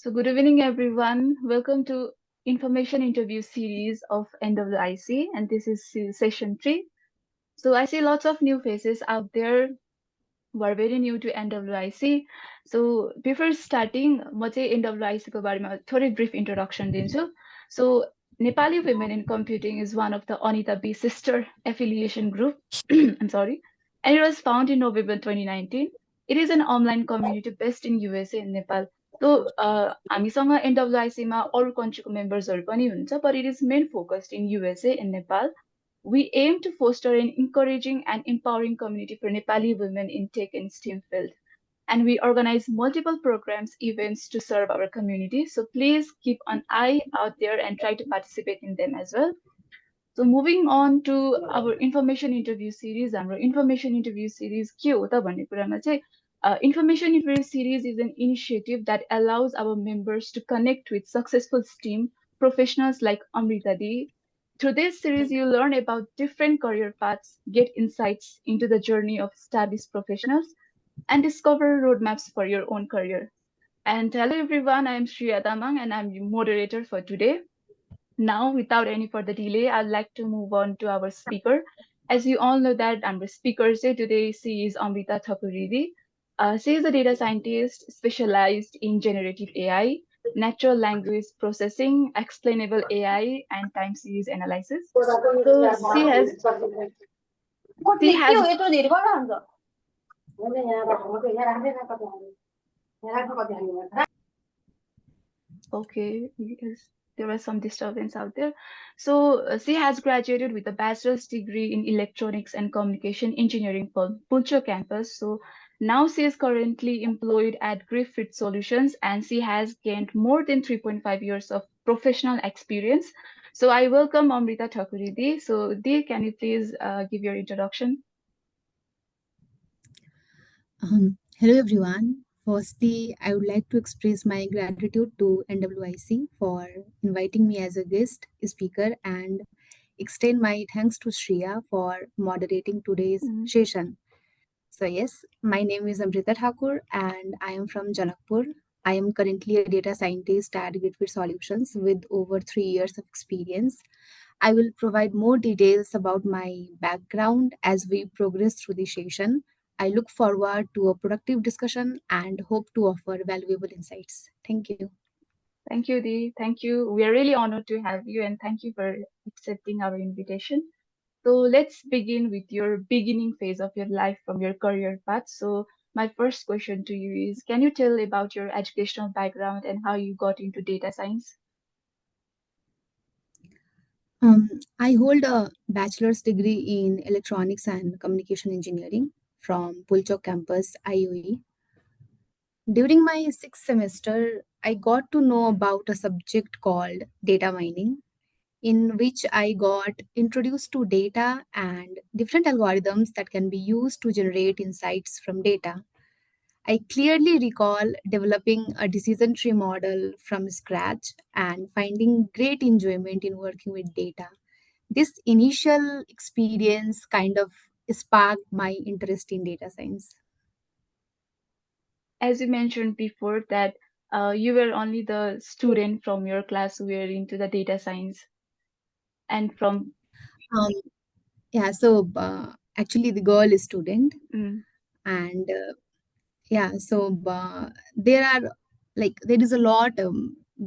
So good evening, everyone. Welcome to Information Interview series of NWiC, and this is session 3. So I see lots of new faces out there who are very new to NWiC. So before starting, म चाहिँ NWiC को बारेमा थोरै brief introduction दिन्छु. So Nepali Women in Computing is one of the Anita B sister affiliation group. I'm sorry. And it was founded in November 2019. It is an online community based in USA and Nepal. So हामीसँग NWiC मा अरू कन्ट्रीको मेम्बर्सहरू पनि हुन्छ, but it is main focused in USA and Nepal. We aim to foster an encouraging and empowering community for Nepali women in tech and STEM field. And we organize multiple programs, events to serve our community. So please keep an eye out there and try to participate in them as well. So moving on to our information interview series, हाम्रो information interview series के हो त भन्ने कुरामा चाहिँ information interview series is an initiative that allows our members to connect with successful STEM professionals like Amrita Di. Through this series, you learn about different career paths, get insights into the journey of established professionals, and discover roadmaps for your own career. And hello everyone, I am Shreeya Tamang and I'm the moderator for today. Now, without any further delay, I'd like to move on to our speaker. As you all know that our speaker today, she is Amrita Thakur. She is a data scientist specialized in generative AI, natural language processing, explainable AI, and time series analysis. So she has okay, because there was some disturbance out there. So she has graduated with a bachelor's degree in electronics and communication engineering from Pulcher campus. So now she is currently employed at GritFeat Solutions and she has gained more than 3.5 years of professional experience. So I welcome Amrita Thakur. So Di, can you please give your introduction? Hello everyone. Firstly, I would like to express my gratitude to NWiC for inviting me as a guest speaker and extend my thanks to Shreeya for moderating today's session. So yes, my name is Amrita Thakur and I am from Janakpur. I am currently a data scientist at GritFeat Solutions with over 3 years of experience. I will provide more details about my background as we progress through the session. I look forward to a productive discussion and hope to offer valuable insights. Thank you. Thank you, Dee. Thank you. We are really honored to have you and thank you for accepting our invitation. So let's begin with your beginning phase of your life from your career path. So my first question to you is, can you tell about your educational background and how you got into data science? I hold a bachelor's degree in electronics and communication engineering from Pulchok campus, IOE. During my sixth semester, I got to know about a subject called data mining, in which I got introduced to data and different algorithms that can be used to generate insights from data. I clearly recall developing a decision tree model from scratch and finding great enjoyment in working with data. This initial experience kind of sparked my interest in data science. As you mentioned before that you were only the student from your class who were into the data science and from Yeah, so actually the girl is student and so there are there is a lot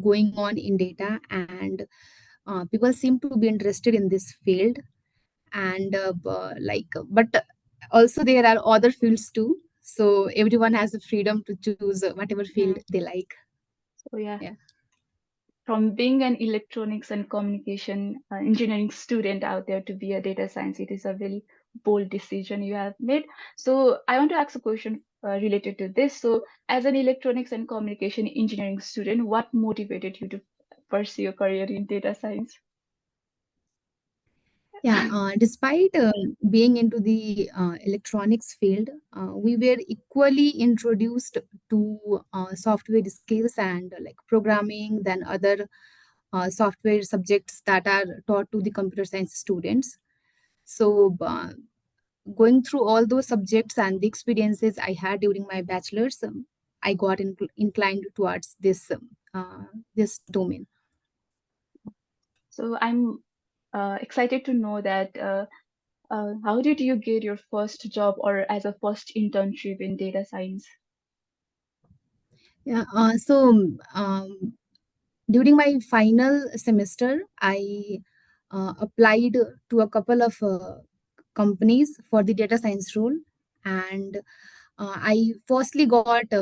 going on in data and people seem to be interested in this field and but also there are other fields too, so everyone has the freedom to choose whatever field they like. So yeah. From being an electronics and communication engineering student out there to be a data science, it is a very bold decision you have made. So I want to ask a question related to this. So as an electronics and communication engineering student, what motivated you to pursue your career in data science? Despite being into the electronics field, we were equally introduced to software skills and like programming than other software subjects that are taught to the computer science students. So going through all those subjects and the experiences I had during my bachelor's, I got inclined towards this this domain. So I'm excited to know that how did you get your first job or as a first internship in data science? Yeah, during my final semester, I applied to a couple of companies for the data science role, and I firstly got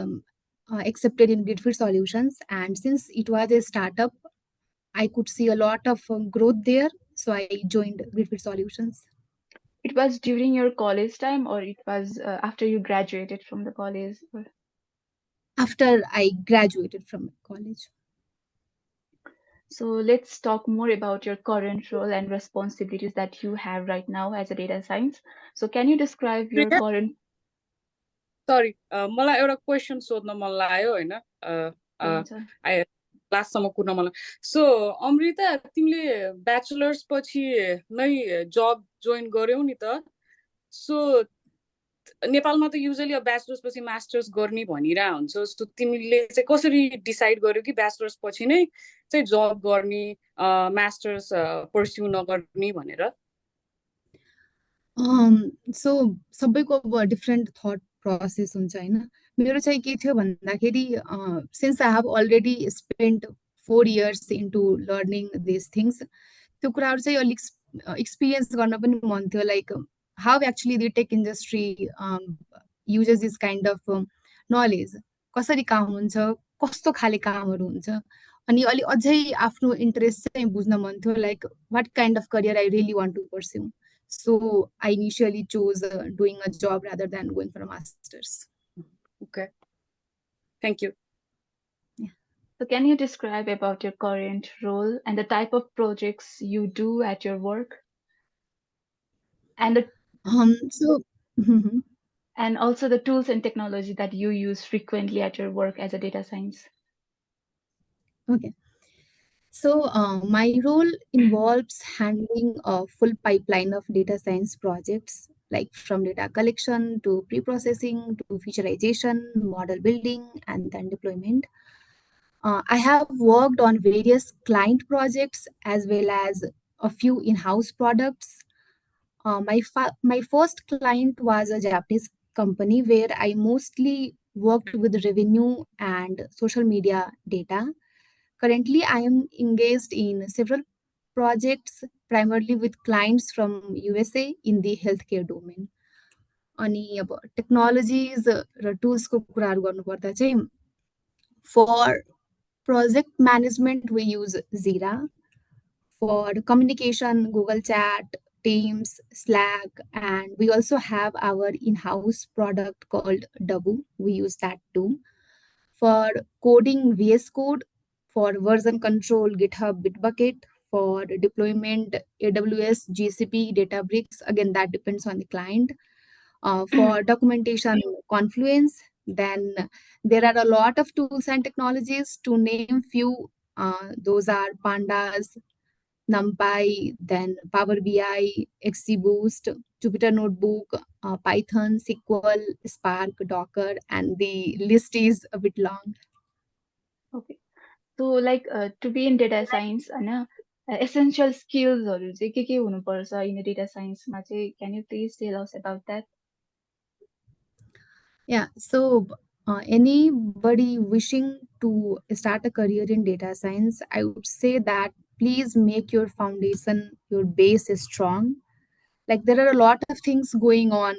accepted in GritFeat Solutions, and since it was a startup, I could see a lot of growth there, so I joined GritFeat Solutions It was during your college time or it was after you graduated from the college? after I graduated from college. So let's talk more about your current role and responsibilities that you have right now as a data science. So can you describe your current? सरी मलाई एउटा question सोध्न मन लाग्यो होइन आई क्लाससम्म कुर्न मन सो अमृता तिमीले bachelors पछि नै जब जोइन गर्यौ नि त सो नेपालमा त युजली अब ब्याचलर्स पछि मास्टर्स गर्ने भनिरह हुन्छ सो तिमीले चाहिँ कसरी डिसाइड गर्यो कि ब्याचलर्स पछि नै चाहिँ जब गर्ने मास्टर्स पर्स्यु नगर्ने भनेर सो सबैको अब डिफ्रेन्ट थट प्रोसेस हुन्छ होइन मेरो चाहिँ के थियो भन्दाखेरि since I have already spend 4 years into learning this things त्यो कुराहरू चाहिँ अलिक एक्सपिरियन्स गर्न पनि मन थियो like how actually the tech industry uses this kind of knowledge कसरी काम हुन्छ कस्तो खाले कामहरू हुन्छ अनि अलिक अझै आफ्नो इन्ट्रेस्ट चाहिँ बुझ्न मन थियो like what kind of career I really want to pursue So I initially chose doing a job rather than going for a master's. Okay. Thank you. Yeah. So can you describe about your current role and the type of projects you do at your work? And and also the tools and technology that you use frequently at your work as a data science. Okay. So my role involves handling a full pipeline of data science projects, like from data collection to pre-processing to featureization, model building, and then deployment. I have worked on various client projects as well as a few in-house products. My first client was a Japanese company where I mostly worked with revenue and social media data. Currently, I am engaged in several projects, primarily with clients from USA in the healthcare domain. अनि अब technologies र टुल्सको कुराहरू गर्नुपर्दा चाहिँ फर project management, we use Zira. For communication, Google Chat, Teams, Slack, and we also have our in-house product called Dabu. We use that too. For coding, VS Code. For version control, GitHub, Bitbucket. For deployment, AWS, GCP, Databricks. Again, that depends on the client. For documentation, Confluence. Then there are a lot of tools and technologies. To name few, those are Pandas, NumPy, then Power BI, XGBoost, Jupyter Notebook, Python, SQL, Spark, Docker, and the list is a bit long. Okay. So like to be in data science, essential skills or के हुनुपर्छ in data science मा चाहिँ, can you please tell us about that? Yeah, so anybody wishing to start a career in data science, I would say that please make your foundation, your base is strong. Like there are a lot of things going on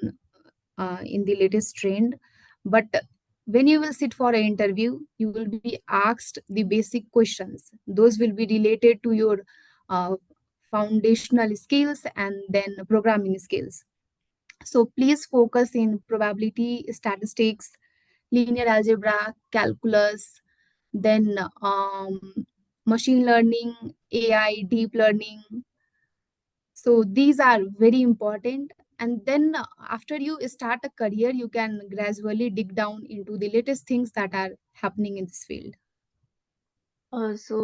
in the latest trend, but when you will sit for an interview, you will be asked the basic questions. Those will be related to your uh, foundational skills and then programming skills. So please focus in probability, statistics, linear algebra, calculus, then machine learning, AI, deep learning. So these are very important. And then after you start a career, you can gradually dig down into the latest things that are happening in this field. सो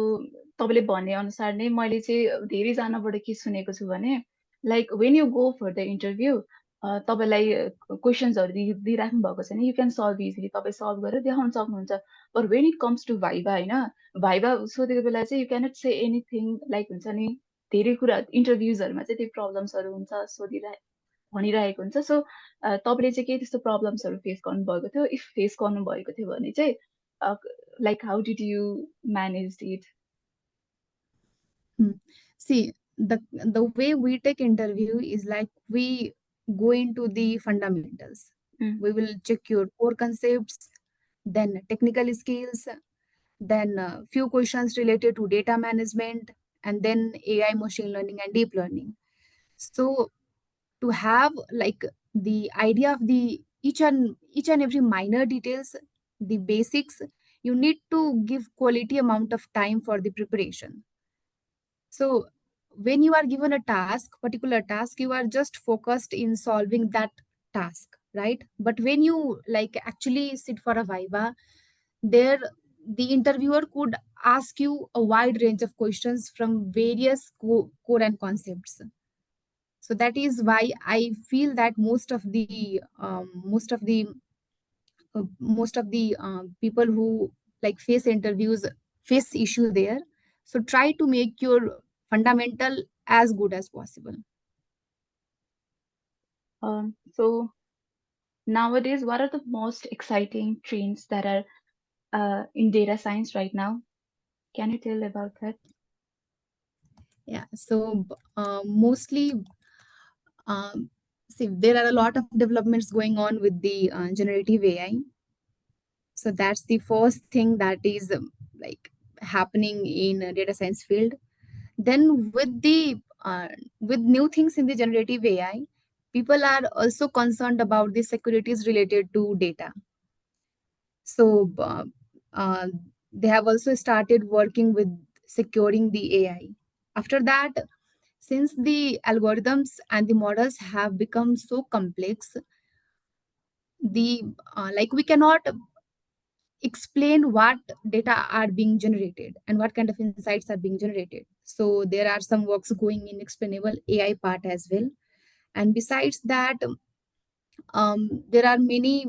तपाईँले भने अनुसार नै मैले चाहिँ धेरैजनाबाट के सुनेको छु भने like when you go for the interview तपाईँलाई क्वेसन्सहरू दिइराख्नु भएको छैन, यु क्यान सल्भ इजिली, तपाईँ सल्भ गरेर देखाउन सक्नुहुन्छ. But when it comes to viva होइन, भाइभा सोधेको बेला चाहिँ you cannot say anything, like हुन्छ नि धेरै कुरा इन्टरभ्युजहरूमा चाहिँ त्यो प्रब्लम्सहरू हुन्छ, भनिरहेको हुन्छ. सो तपाईँले चाहिँ केही त्यस्तो प्रब्लम्सहरू फेस गर्नुभएको थियो? इफ फेस गर्नुभएको थियो भने चाहिँ like how did you manage it? See, the way we take interview is like we go into the fundamentals. We will check your core concepts, then technical skills, then few questions related to data management, and then AI, machine learning, and deep learning. So to have like the idea of the each and every minor details, the basics, you need to give quality amount of time for the preparation. So when you are given a particular task, you are just focused in solving that task, right? But when you like actually sit for a viva, there the interviewer could ask you a wide range of questions from various core and concepts. So that is why I feel that most of the people who like face interviews face issue there. So try to make your fundamental as good as possible. So nowadays, what are the most exciting trends that are in data science right now? Can you tell about that? Yeah, so mostly see, there are a lot of developments going on with the generative AI. So that's the first thing that is like happening in data science field. Then with new things in the generative AI, people are also concerned about the securities related to data. So uh, they have also started working with securing the AI. After that, since the algorithms and the models have become so complex, the like we cannot explain what data are being generated and what kind of insights are being generated. So there are some works going in explainable AI part as well. And besides that, there are many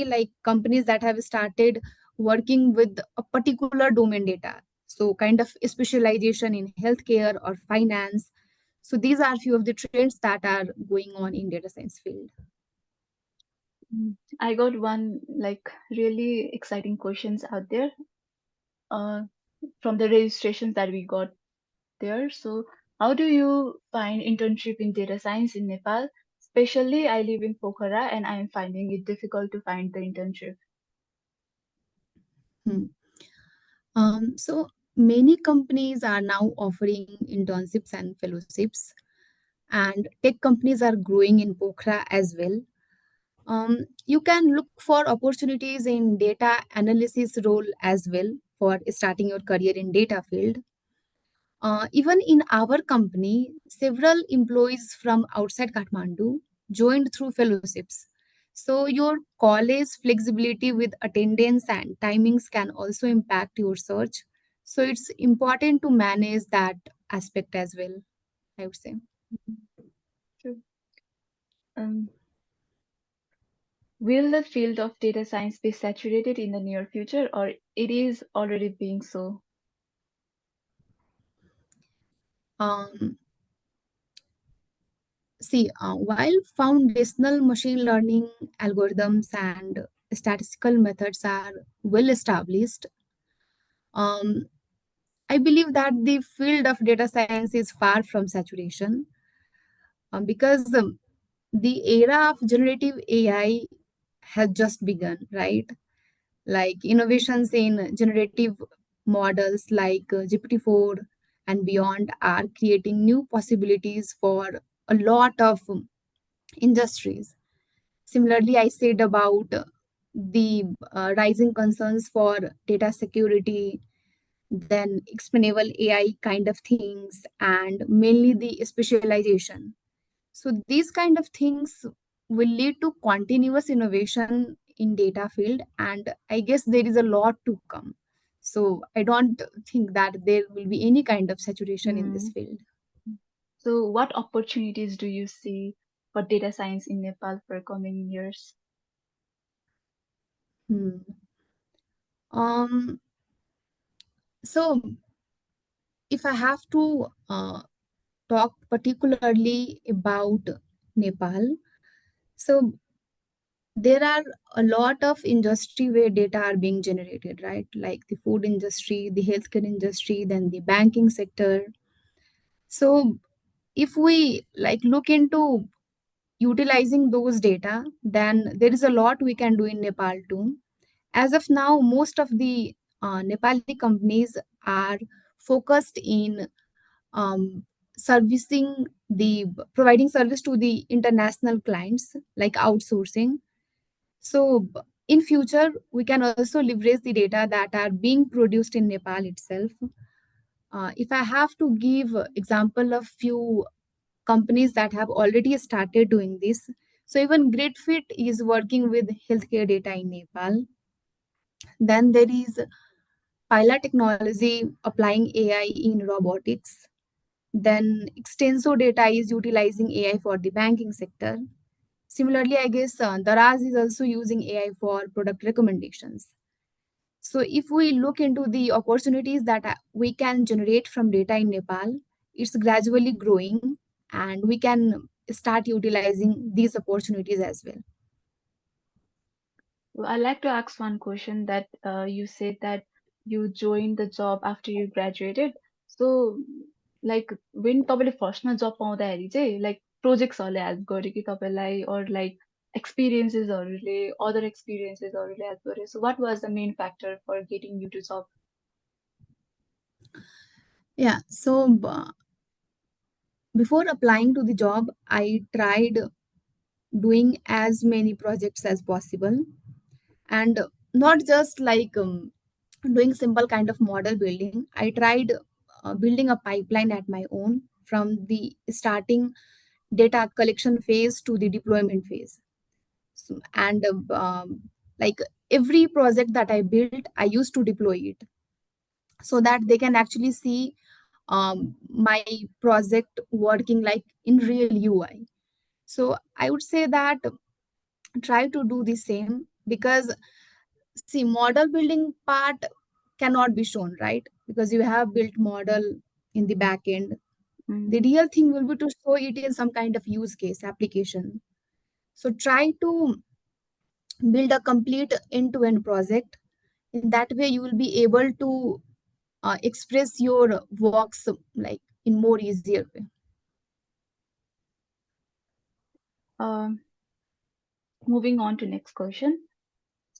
like companies that have started working with a particular domain data. So kind of specialization in healthcare or finance. So these are few of the trends that are going on in data science field. I got one like really exciting questions out there from the registrations that we got there. So how do you find internship in data science in Nepal? Especially I live in Pokhara and I am finding it difficult to find the internship. So many companies are now offering internships and fellowships, and tech companies are growing in Pokhara as well. You can look for opportunities in data analysis role as well for starting your career in data field. Even in our company, several employees from outside Kathmandu joined through fellowships. So your college flexibility with attendance and timings can also impact your search. So it's important to manage that aspect as well, I would say. True. Will the field of data science be saturated in the near future, or it is already being so? While foundational machine learning algorithms and statistical methods are well established, um, I believe that the field of data science is far from saturation because the era of generative AI has just begun, right? Like innovations in generative models like GPT-4 and beyond are creating new possibilities for a lot of industries. Similarly, I said about the rising concerns for data security, then explainable AI kind of things, and mainly the specialization. So these kind of things will lead to continuous innovation in data field, and I guess there is a lot to come. So I don't think that there will be any kind of saturation in this field. So what opportunities do you see for data science in Nepal for coming years? So if I have to talk particularly about Nepal, so there are a lot of industry where data are being generated, right? Like the food industry, the healthcare industry, then the banking sector. So if we like look into utilizing those data, then there is a lot we can do in Nepal too. As of now, most of the Nepali companies are focused in um, servicing the providing service to the international clients, like outsourcing. So in future, we can also leverage the data that are being produced in Nepal itself. If I have to give example of few companies that have already started doing this, so even GritFeat is working with healthcare data in Nepal. Then there is Pilot Technology applying AI in robotics. Then Extenso Data is utilizing AI for the banking sector. Similarly, I guess Daraz is also using AI for product recommendations. So if we look into the opportunities that we can generate from data in Nepal, it's gradually growing and we can start utilizing these opportunities as well. Well, I'd like to ask one question that you said that you joined the job after you graduated. So, like, when तपाईँले फर्स्टमा जब पाउँदाखेरि चाहिँ like प्रोजेक्ट्सहरूले help गर्यो कि तपाईँलाई or like experiences other experiences help गर्यो? So what was the main factor for getting you to job? Yeah, so before applying to the job, I tried doing as many projects as possible, and not just like doing simple kind of model building. I tried building a pipeline at my own from the starting data collection phase to the deployment phase. And like every project that I built, I used to deploy it so that they can actually see my project working like in real UI. So I would say that try to do the same, because see, model building part cannot be shown, right? Because you have built model in the back end. The real thing will be to show it in some kind of use case application. So try to build a complete end-to-end project. In that way, you will be able to express your works like in more easier way. Moving on to next question.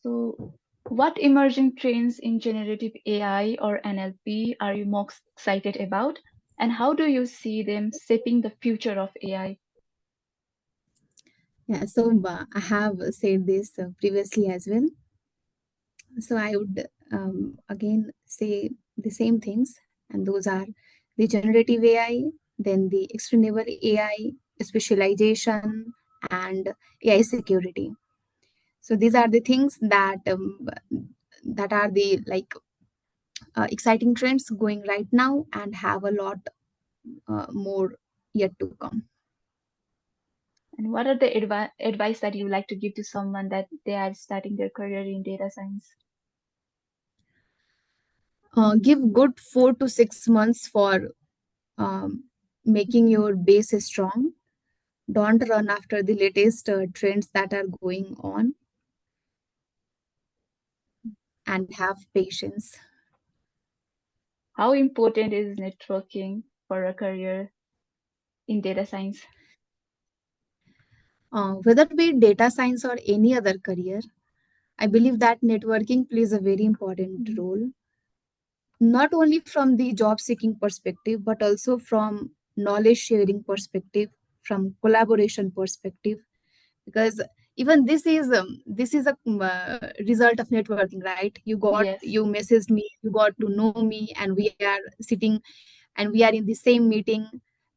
So, what emerging trends in generative AI or NLP are you most excited about, and how do you see them shaping the future of AI? Yeah, so I have said this previously as well. So I would again say the same things, and those are the generative AI, then the explainable AI, specialization, and AI security. So these are the things that are the like exciting trends going right now and have a lot more yet to come. And what are the advice that you like to give to someone that they are starting their career in data science? Give good 4 to 6 months for um, making your base strong. Don't run after the latest trends that are going on, and have patience. How important is networking for a career in data science? Whether be it data science or any other career, I believe that networking plays a very important role, not only from the job seeking perspective, but also from knowledge sharing perspective, from collaboration perspective, because even this is a result of networking, right? Yes. You messaged me, you got to know me, and we are sitting and we are in the same meeting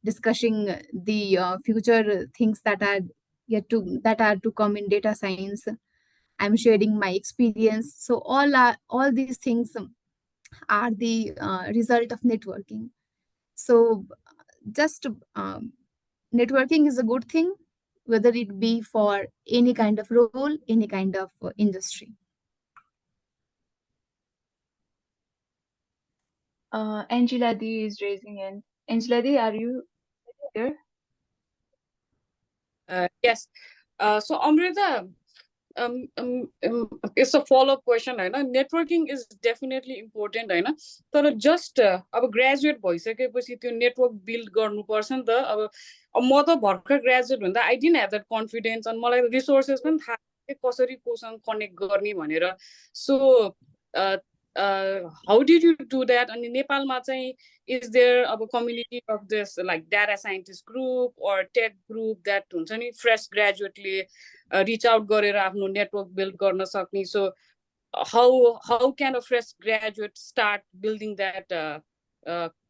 discussing the future things that are to come in data science. I'm sharing my experience, so all these things are the result of networking. So just networking is a good thing, whether it be for any kind of role, any kind of industry. Angela D is raising hand. Angela D, are you there? Yes. So Amrita, it's a follow-up question होइन. Networking is definitely important होइन, तर just अब graduate भइसकेपछि त्यो network build गर्नुपर्छ नि त. अब म त भर्खर ग्रेजुएट हुँदा I didn't have that confidence, अनि मलाई रिसोर्सेस पनि थाहा थिएन कसरी कोसँग कनेक्ट गर्ने भनेर. So how did you do that? अनि नेपालमा चाहिँ इज देयर अब community of this like data scientist group or tech group that हुन्छ नि फ्रेस ग्रेजुएटले रिच आउट गरेर आफ्नो नेटवर्क बिल्ड गर्न सक्ने? सो how can a fresh graduate start building that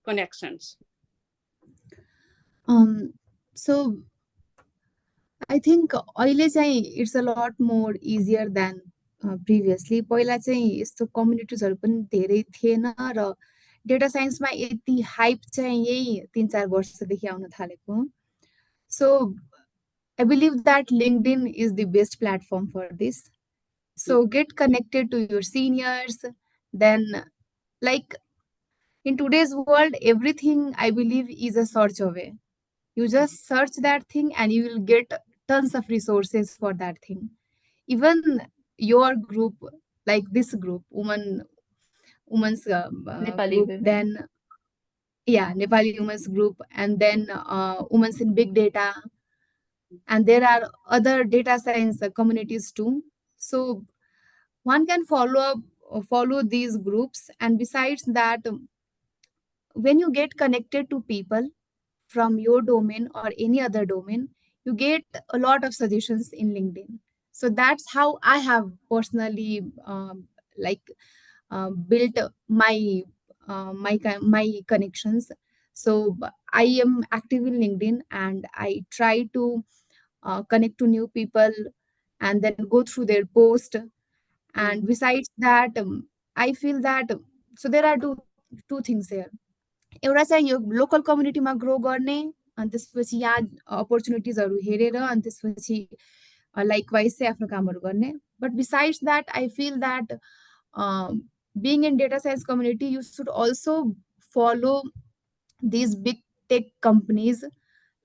connections? So I think अहिले चाहिँ it's a lot more easier than previously. पहिला चाहिँ यस्तो कम्युनिटिजहरू पनि धेरै थिएन र डेटा साइन्समा यति हाइप चाहिँ यही 3-4 वर्षदेखि आउन थालेको. So I believe that LinkedIn is the best platform for this. So get connected to your seniors. Then, like in today's world, everything I believe is a search away. You just search that thing and you will get tons of resources for that thing. Even your group, like this group, women's Nepali group, women. then Nepali women's group, and then women's in big data, and there are other data science communities too. So one can follow these groups, and besides that, when you get connected to people from your domain or any other domain, you get a lot of suggestions in LinkedIn. So that's how I have personally like built my connections. So I am active in LinkedIn, and I try to connect to new people and then go through their post. And besides that, I feel that so there are two things here. एउटा चाहिँ यो local कम्युनिटीमा grow गर्ने, अनि त्यसपछि यहाँ अपर्च्युनिटिजहरू हेरेर अनि त्यसपछि likewise चाहिँ आफ्नो कामहरू गर्ने. But besides that I feel that being in data science community you should also follow these big tech companies,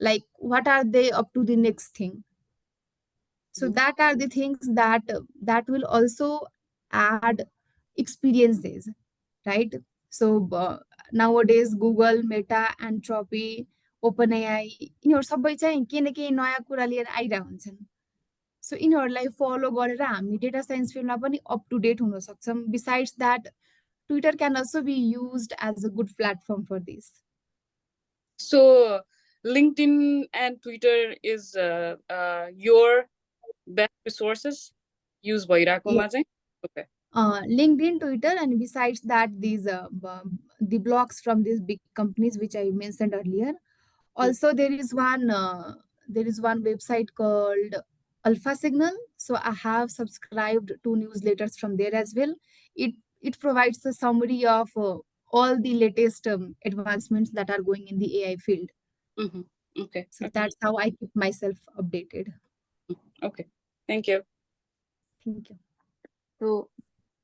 like what are they up to the next thing. So that are the things that will also add experiences, right? So nowadays Google, Meta, Anthropy, OpenAI, यिनीहरू सबै चाहिँ के न केही नयाँ कुरा लिएर आइरहेको हुन्छन्. सो यिनीहरूलाई फलो गरेर हामी डेटा साइन्स फिल्डमा पनि अप टु डेट हुन सक्छौँ. Besides that Twitter can also be used as a good platform for this. So LinkedIn and Twitter is your best resources use bhairakoमा चाहिँ? Okay. LinkedIn, Twitter, and besides that, these the blogs from these big companies which I mentioned earlier. Also, there is one website called Alpha Signal. So I have subscribed to newsletters from there as well. It provides a summary of all the latest advancements that are going in the AI field. Okay. So that's how I keep myself updated. Okay. Thank you. Thank you. So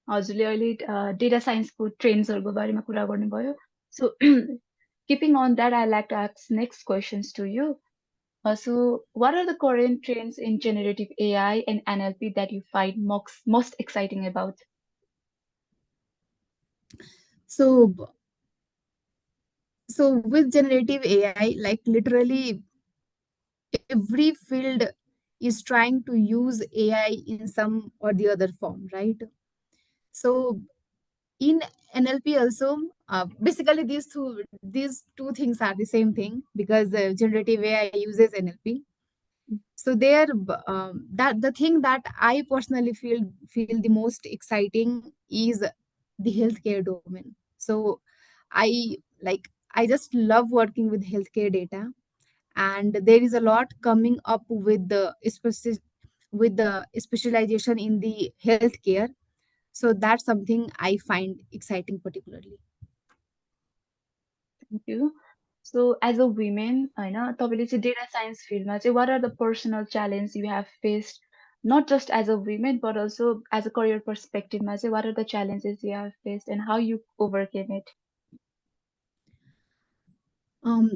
हजुरले अहिले data साइन्सको ट्रेन्ड्सहरूको बारेमा कुरा गर्नुभयो. So keeping on that, I'd like to ask next questions to you. So what are the current trends in generative AI and NLP that you find most exciting about? So with generative AI, like literally every field is trying to use AI in some or the other form, right? So in NLP also, basically these two things are the same thing, because generative AI uses NLP. So there, that the thing that I personally feel the most exciting is the healthcare domain. So I just love working with healthcare data, and there is a lot coming up with the specialization in the healthcare. So that's something I find exciting particularly. Thank you. So as a woman, हैन तपाईले चाहिँ data science फिल्डमा चाहिँ what are the personal challenge you have faced, not just as a woman but also as a career perspective मा चाहिँ what are the challenges you have faced and how you overcame it?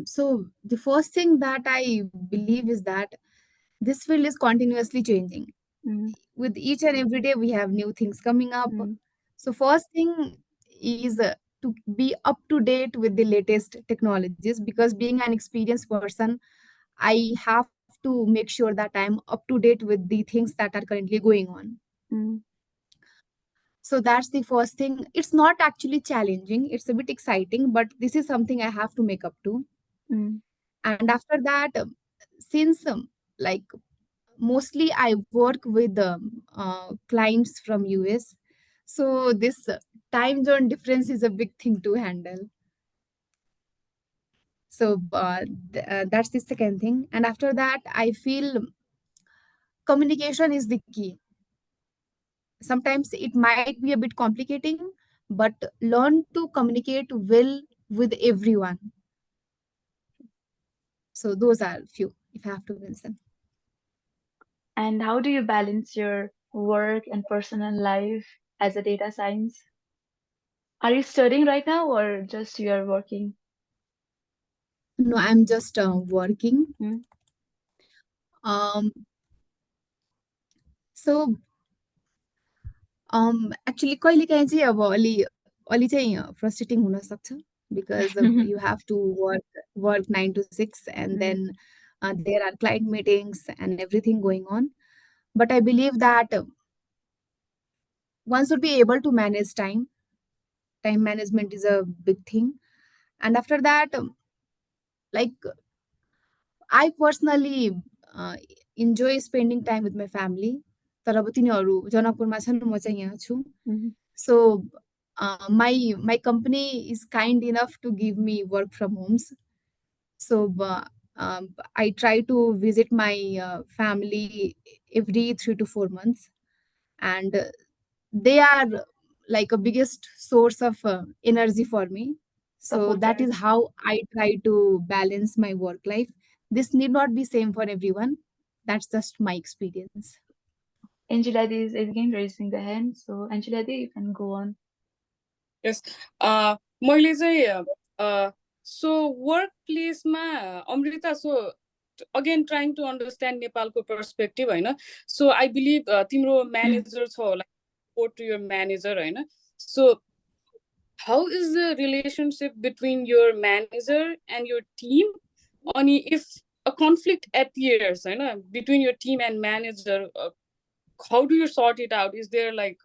So the first thing that I believe is that this field is continuously changing. Mm, With each and every day, we have new things coming up. mm, So first thing is to be up to date with the latest technologies, because being an experienced person, I have to make sure that I'm up to date with the things that are currently going on. mm, So that's the first thing. It's not actually challenging, it's a bit exciting, but this is something I have to make up to. mm, And after that, since like mostly I work with clients from US, so this time zone difference is a big thing to handle. So that's the second thing. And after that, I feel communication is the key. Sometimes it might be a bit complicating, but learn to communicate well with everyone. So those are few, if I have to mention. And how do you balance your work and personal life as a data science? Are you studying right now or just you are working? No, I'm just working. Mm, Um, so actually कहिलेकाहीँ चाहिँ अब अलि चाहिँ frustrating हुन सक्छ, because you have to work 9 to 6, and mm, then there are client meetings and everything going on. But I believe that one should be able to manage time. Time management is a big thing. And after that, like I personally uh, enjoy spending time with my family. तर अब तिनीहरू जनकपुरमा छन्, म चाहिँ यहाँ छु. mm. So my company is kind enough to give me work from homes. So I try to visit my family every 3 to 4 months, and they are like a biggest source of energy for me. So that Supporter. is how I try to balance my work life. This need not be same for everyone. That's just my experience. Angela is again raising the hand. So Angela, you can go on. Yes. मैले चाहिँ so workplace-मा Amrita, so again trying to understand नेपालको perspective Hahn. So I believe तिम्रो manager छ होला, report to your manager Hahn. So how is the relationship between your manager and your team? Ani if a conflict appears between your team and manager, how do you sort it out? Is there like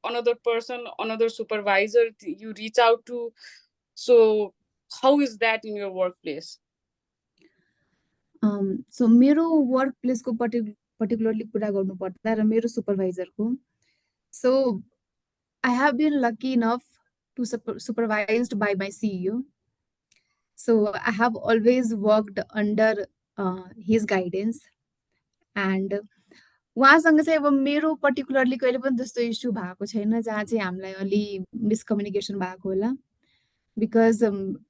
another person, another supervisor you reach out to? So how is that in your workplace? So मेरो workplace को particularly कुरा गर्नु पर्दा र मेरो supervisor को. So I have been lucky enough to supervised by my CEO. So I have always worked under his guidance. And उहाँसँग चाहिँ अब मेरो पर्टिकुलरली कहिले पनि त्यस्तो इस्यु भएको छैन जहाँ चाहिँ हामीलाई अलि मिसकम्युनिकेसन भएको होला. Because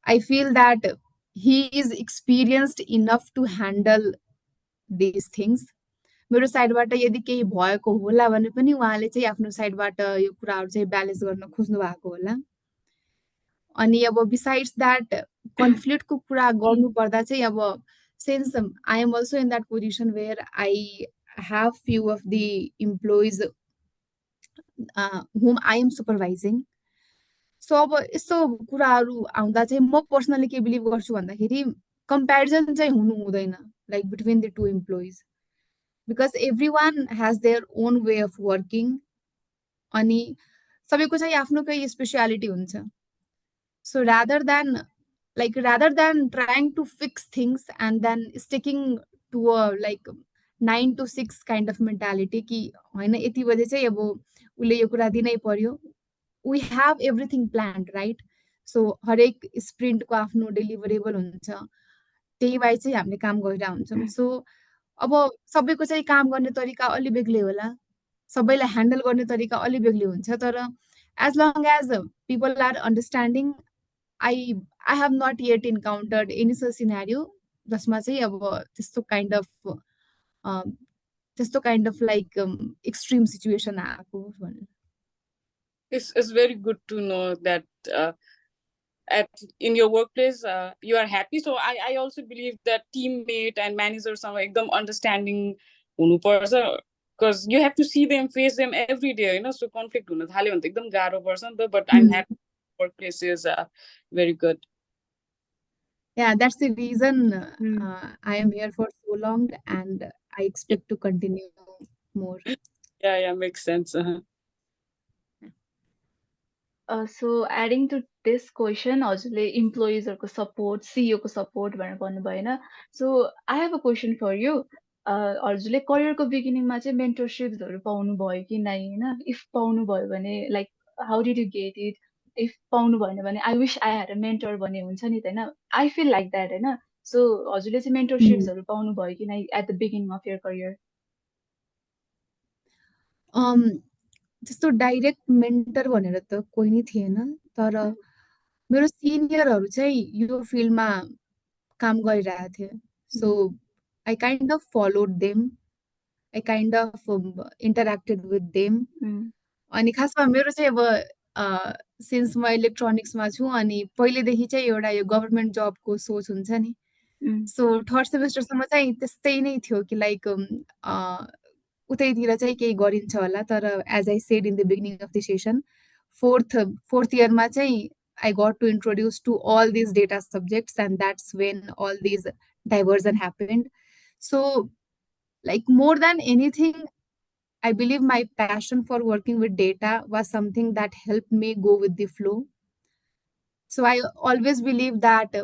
I feel that he is experienced enough to handle these things. मेरो साइडबाट यदि केही भएको होला भने पनि उहाँले चाहिँ आफ्नो साइडबाट यो कुराहरू चाहिँ ब्यालेन्स गर्न खोज्नु भएको होला. अनि अब बिसाइड्स द्याट कन्फ्लिक्टको कुरा गर्नु पर्दा चाहिँ अब since I am also in that position where I have few of the employees whom I am supervising. So अब यस्तो कुराहरू आउँदा चाहिँ म पर्सनली के बिलिभ गर्छु भन्दाखेरि कम्पेरिजन चाहिँ हुनु हुँदैन like between the two employees, because every one has their own way of working. अनि सबैको चाहिँ आफ्नो केही स्पेसियालिटी हुन्छ. So rather than trying to fix things and then sticking to a like 9 to 6 kind of mentality कि होइन यति बजे चाहिँ अब उसले यो कुरा दिनै पर्यो, we have everything planned, right? So हरेक स्प्रिन्टको आफ्नो डेलिभरेबल हुन्छ, त्यही भए चाहिँ हामीले काम गरिरहेको हुन्छौँ. सो अब सबैको चाहिँ काम गर्ने तरिका अलि बेग्लै होला, सबैलाई ह्यान्डल गर्ने तरिका अलि बेग्लै हुन्छ. तर as long as people are understanding, I I have not yet encountered any such scenario जसमा चाहिँ अब त्यस्तो kind of like extreme situation आएको भनेर. It's very good to know that in your workplace you are happy. So I also believe that teammate and managers are एकदम understanding हुनुपर्छ, because you have to see them, face them every day, so conflict हुन थाल्यो भने त एकदम गाह्रो पर्छ नि त. But I'm happy workplace is very good. Yeah, that's the reason I am here for so long, and I expect to continue more. Yeah, makes sense. So adding to this question, हजुरले इम्प्लोइजहरुको support, सीईओको support भनेर भन्नुभयो हैन. So I have a question for you. हजुरले करियरको बिगिनिङमा चाहिँ मेन्टरशिप्सहरु पाउनु भयो कि नै हैन? If पाउनु भयो भने like how did you get it? If पाउनु भएन भने I wish I had a mentor भन्ने हुन्छ नि त हैन? I feel like that Hahn? So हजुरले चाहिँ मेन्टरशिप्सहरु पाउनु भयो कि नै at the beginning of your career? त्यस्तो डाइरेक्ट मेन्टर भनेर त कोही नै थिएन, तर मेरो सिनियरहरु चाहिँ यो फिल्डमा काम गरिरहेका थिए. So I kind of followed them, I kind of interacted with them. अनि खासमा मेरो चाहिँ अब सिन्स म इलेक्ट्रोनिक्समा छु अनि पहिलेदेखि चाहिँ एउटा यो गभर्नमेन्ट जबको सोच हुन्छ नि. सो थर्ड सेमेस्टरसम्म चाहिँ त्यस्तै नै थियो कि लाइक उतैतिर चाहिँ केही गरिन्छ होला. तर as I said in the beginning of the session, fourth इयरमा चाहिँ I got to introduce to all these data subjects, and that's when all these diversion happened. So like more than anything, I believe my passion for working with data was something that helped me go with the flow. So I always believe that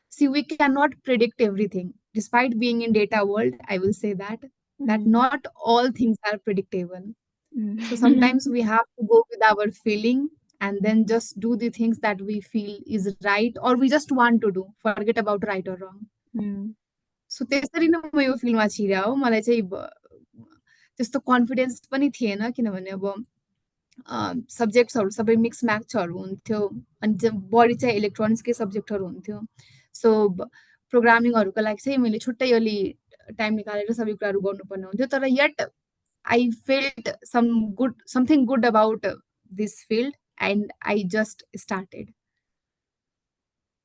see, we cannot predict everything. Despite being in data world, I will say that not all things are predictable. So sometimes we have to go with our feeling and then just do the things that we feel is right or we just want to do. Forget about right or wrong. So त्यसरी नै म यो फिल्डमा छिरे हो. मलाई चाहिँ त्यस्तो confidence पनि थिएन, किनभने अब सब्जेक्ट्सहरु सबै मिक्स म्याचहरु हुन्थ्यो अनि बढी चाहिँ इलेक्ट्रोनिक्सकै सब्जेक्टहरु हुन्थ्यो. सो प्रोग्रामिङहरुको लागि चाहिँ मैले छुट्टै अलि टाइम निकालेर सबै कुराहरु गर्नुपर्ने हुन्थ्यो. तर yet I felt something good about this field, and I just started.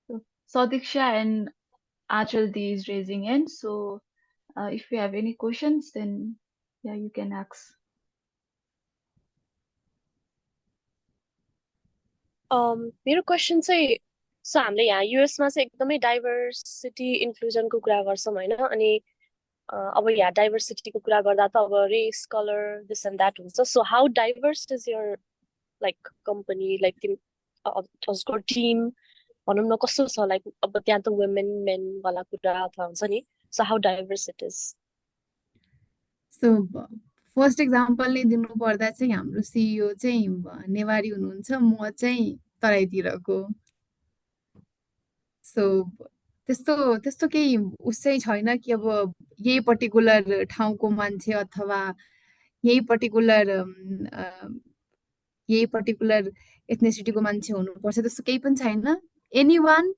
So Sadiksha and Achaldi is raising hand. So if you have any questions, then yeah, you can ask. मेरो question चाहिँ सो हामीले यहाँ युएसमा चाहिँ एकदमै diversity इन्क्लुजनको कुरा गर्छौँ होइन. अनि अब यहाँ डाइभर्सिटीको कुरा गर्दा त अब race, colour, this and that हुन्छ. So how diverse is your like company, like तिम्रो टिम भनौँ न कस्तो छ? लाइक अब त्यहाँ त वुमेन मेन वाला कुरा अथवा हुन्छ नि. So how diverse it is? So first example नै दिनु पर्दा चाहिँ हाम्रो सिइओ चाहिँ नेवारी हुनुहुन्छ, म चाहिँ तराईतिरको. सो त्यस्तो केही उस चाहिँ छैन कि अब यही पर्टिकुलर ठाउँको मान्छे अथवा यही पर्टिकुलर एथनिसिटीको मान्छे हुनुपर्छ, त्यस्तो केही पनि छैन. एनीवान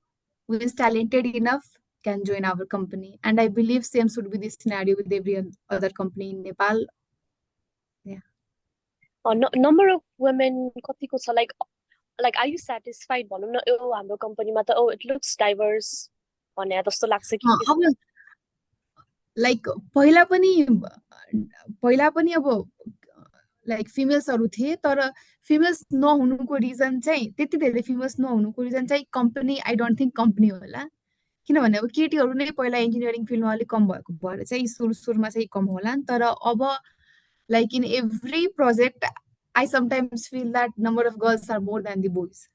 who is talented enough can join our company, and I believe same should be the scenario with every other company in Nepal. Yeah. Number of women कतिको छ? like are you satisfied भनौँ न हाम्रो कम्पनीमा त it looks diverse भने जस्तो लाग्छ कि? अब लाइक पहिला पनि अब लाइक फिमेल्सहरु थिए, तर फिमेल्स नहुनुको रिजन चाहिँ त्यति धेरै फिमेल्स नहुनुको रिजन चाहिँ company, I don't think company होला. किनभने अब केटीहरु नै पहिला इन्जिनियरिङ फिल्डमा अलिक कम भएको भएर चाहिँ सुरुमा चाहिँ कम होला. तर अब like in every project I sometimes feel that number of girls are more than the boys.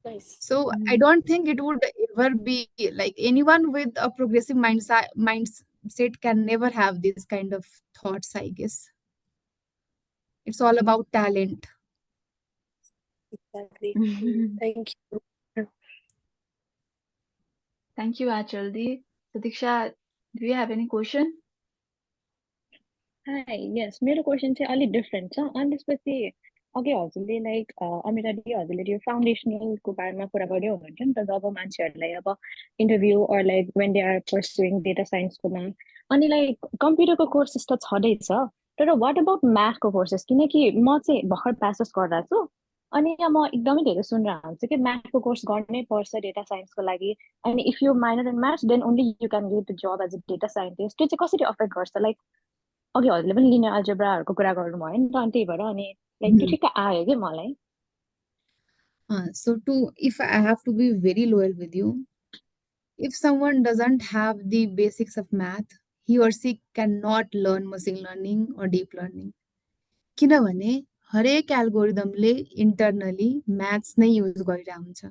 Nice. So I don't think it would ever be like anyone with a progressive mindset can never have this kind of thoughts, I guess. It's all about talent. Exactly. Thank you. Thank you, Achaldi. Sadiksha, do you have any question? Hi, yes, मेरो question चाहिँ अलि different छ. अनि त्यसपछि अघि हजुरले like Amita दी हजुरले त्यो फाउन्डेसनलको बारेमा कुरा गर्दै हुनुहुन्छ नि त जब मान्छेहरूलाई अब interview or like when they are pursuing data साइन्सकोमा अनि लाइक कम्प्युटरको कोर्सेस त छँदैछ तर वाट अबाउट म्याथको कोर्सेस किनकि म चाहिँ भर्खर प्यासेस गर्दा छु अनि यहाँ म एकदमै धेरै सुनेर हुन्छु कि म्याथको कोर्स गर्नै पर्छ डेटा साइन्सको लागि अनि if you minor in maths then only you can get the job as a data scientist त्यो चाहिँ कसरी अफेक्ट गर्छ लाइक अघि हजुरले पनि लिनियर अल्जेब्राहरूको कुरा गर्नुभयो नि त अनि त्यही भएर अनि लाइक त्यो ठिक्क आयो कि मलाई So if I have to be very loyal with you, if someone doesn't have the basics of math, he or she cannot learn machine learning or deep learning. किनभने हरेक एल्गोरिदमले इन्टरनली म्याथ्स नै use गरिरहेको हुन्छ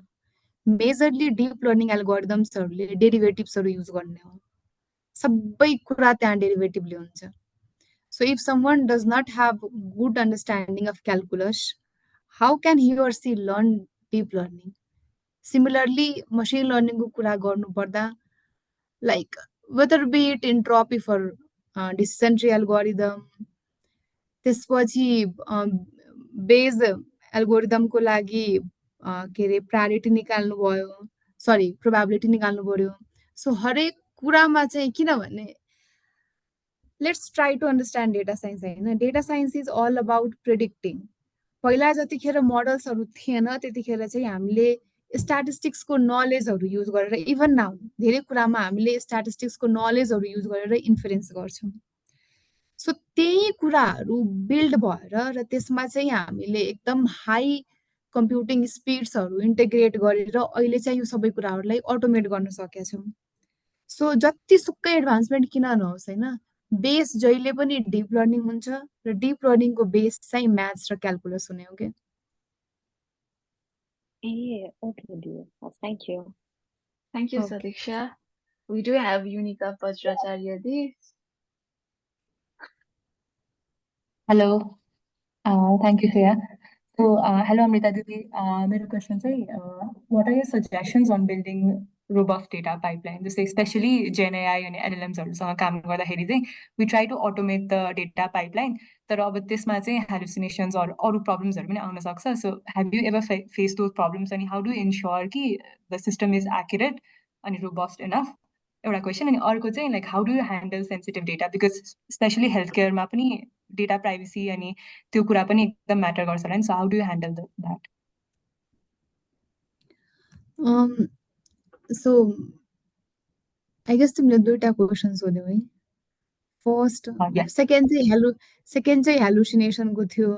majorly deep learning एल्गोरिदम्सहरूले डेरिभेटिभ्सहरू use गर्ने हो सबै कुरा त्यहाँ डेरिभेटिभले हुन्छ so if someone does not have good understanding of calculus how can he or she learn deep learning similarly machine लर्निङको कुरा गर्नुपर्दा like whether be it entropy for decision tree algorithm त्यसपछि बेज एल्गोरिदमको लागि के अरे प्रायोरिटी निकाल्नु भयो सरी प्रोबेबिलिटी निकाल्नु पर्यो सो हरेक कुरामा चाहिँ किनभने let's try to understand data science होइन data science is all about predicting पहिला जतिखेर मोडल्सहरू थिएन त्यतिखेर चाहिँ हामीले स्ट्याटिस्टिक्सको नलेजहरू युज गरेर इभन नाउ धेरै कुरामा हामीले स्ट्याटिस्टिक्सको नलेजहरू युज गरेर इन्फरेन्स गर्छौँ सो त्यही कुराहरू बिल्ड भएर र त्यसमा चाहिँ हामीले एकदम हाई कम्प्युटिङ स्पिड्सहरू इन्टिग्रेट गरेर अहिले चाहिँ यो सबै कुराहरूलाई अटोमेट गर्न सकेका छौँ सो जतिसुकै एडभान्समेन्ट किन नहोस् होइन बेस जहिले पनि डिप लर्निङ हुन्छ र डिप लर्निङको बेस चाहिँ म्याथ्स र क्यालकुलस हुने हो क्या ए okay thank you Thank you, Sadiksha. We do have Unika Vajracharya Di. Hello. Thank you, Shreeya. So, hello, Amrita Didi. My question is, what are your suggestions on building robust data pipeline? Just especially GenAI and LLMs also. We try to automate the data pipeline. But this hallucinations or problems are. So, have you ever faced those problems? And how do you ensure that the system is accurate and robust enough? एउटा question अनि अर्को चाहिँ like how do you handle sensitive data because specially health केयरमा पनि data privacy अनि त्यो कुरा पनि एकदम म्याटर गर्छ होला नि so how do you handle that so I guess तिमीले दुईवटा क्वेसन सोध्यौ है फर्स्ट सेकेन्ड चाहिँ हेलुसिनेसनको थियो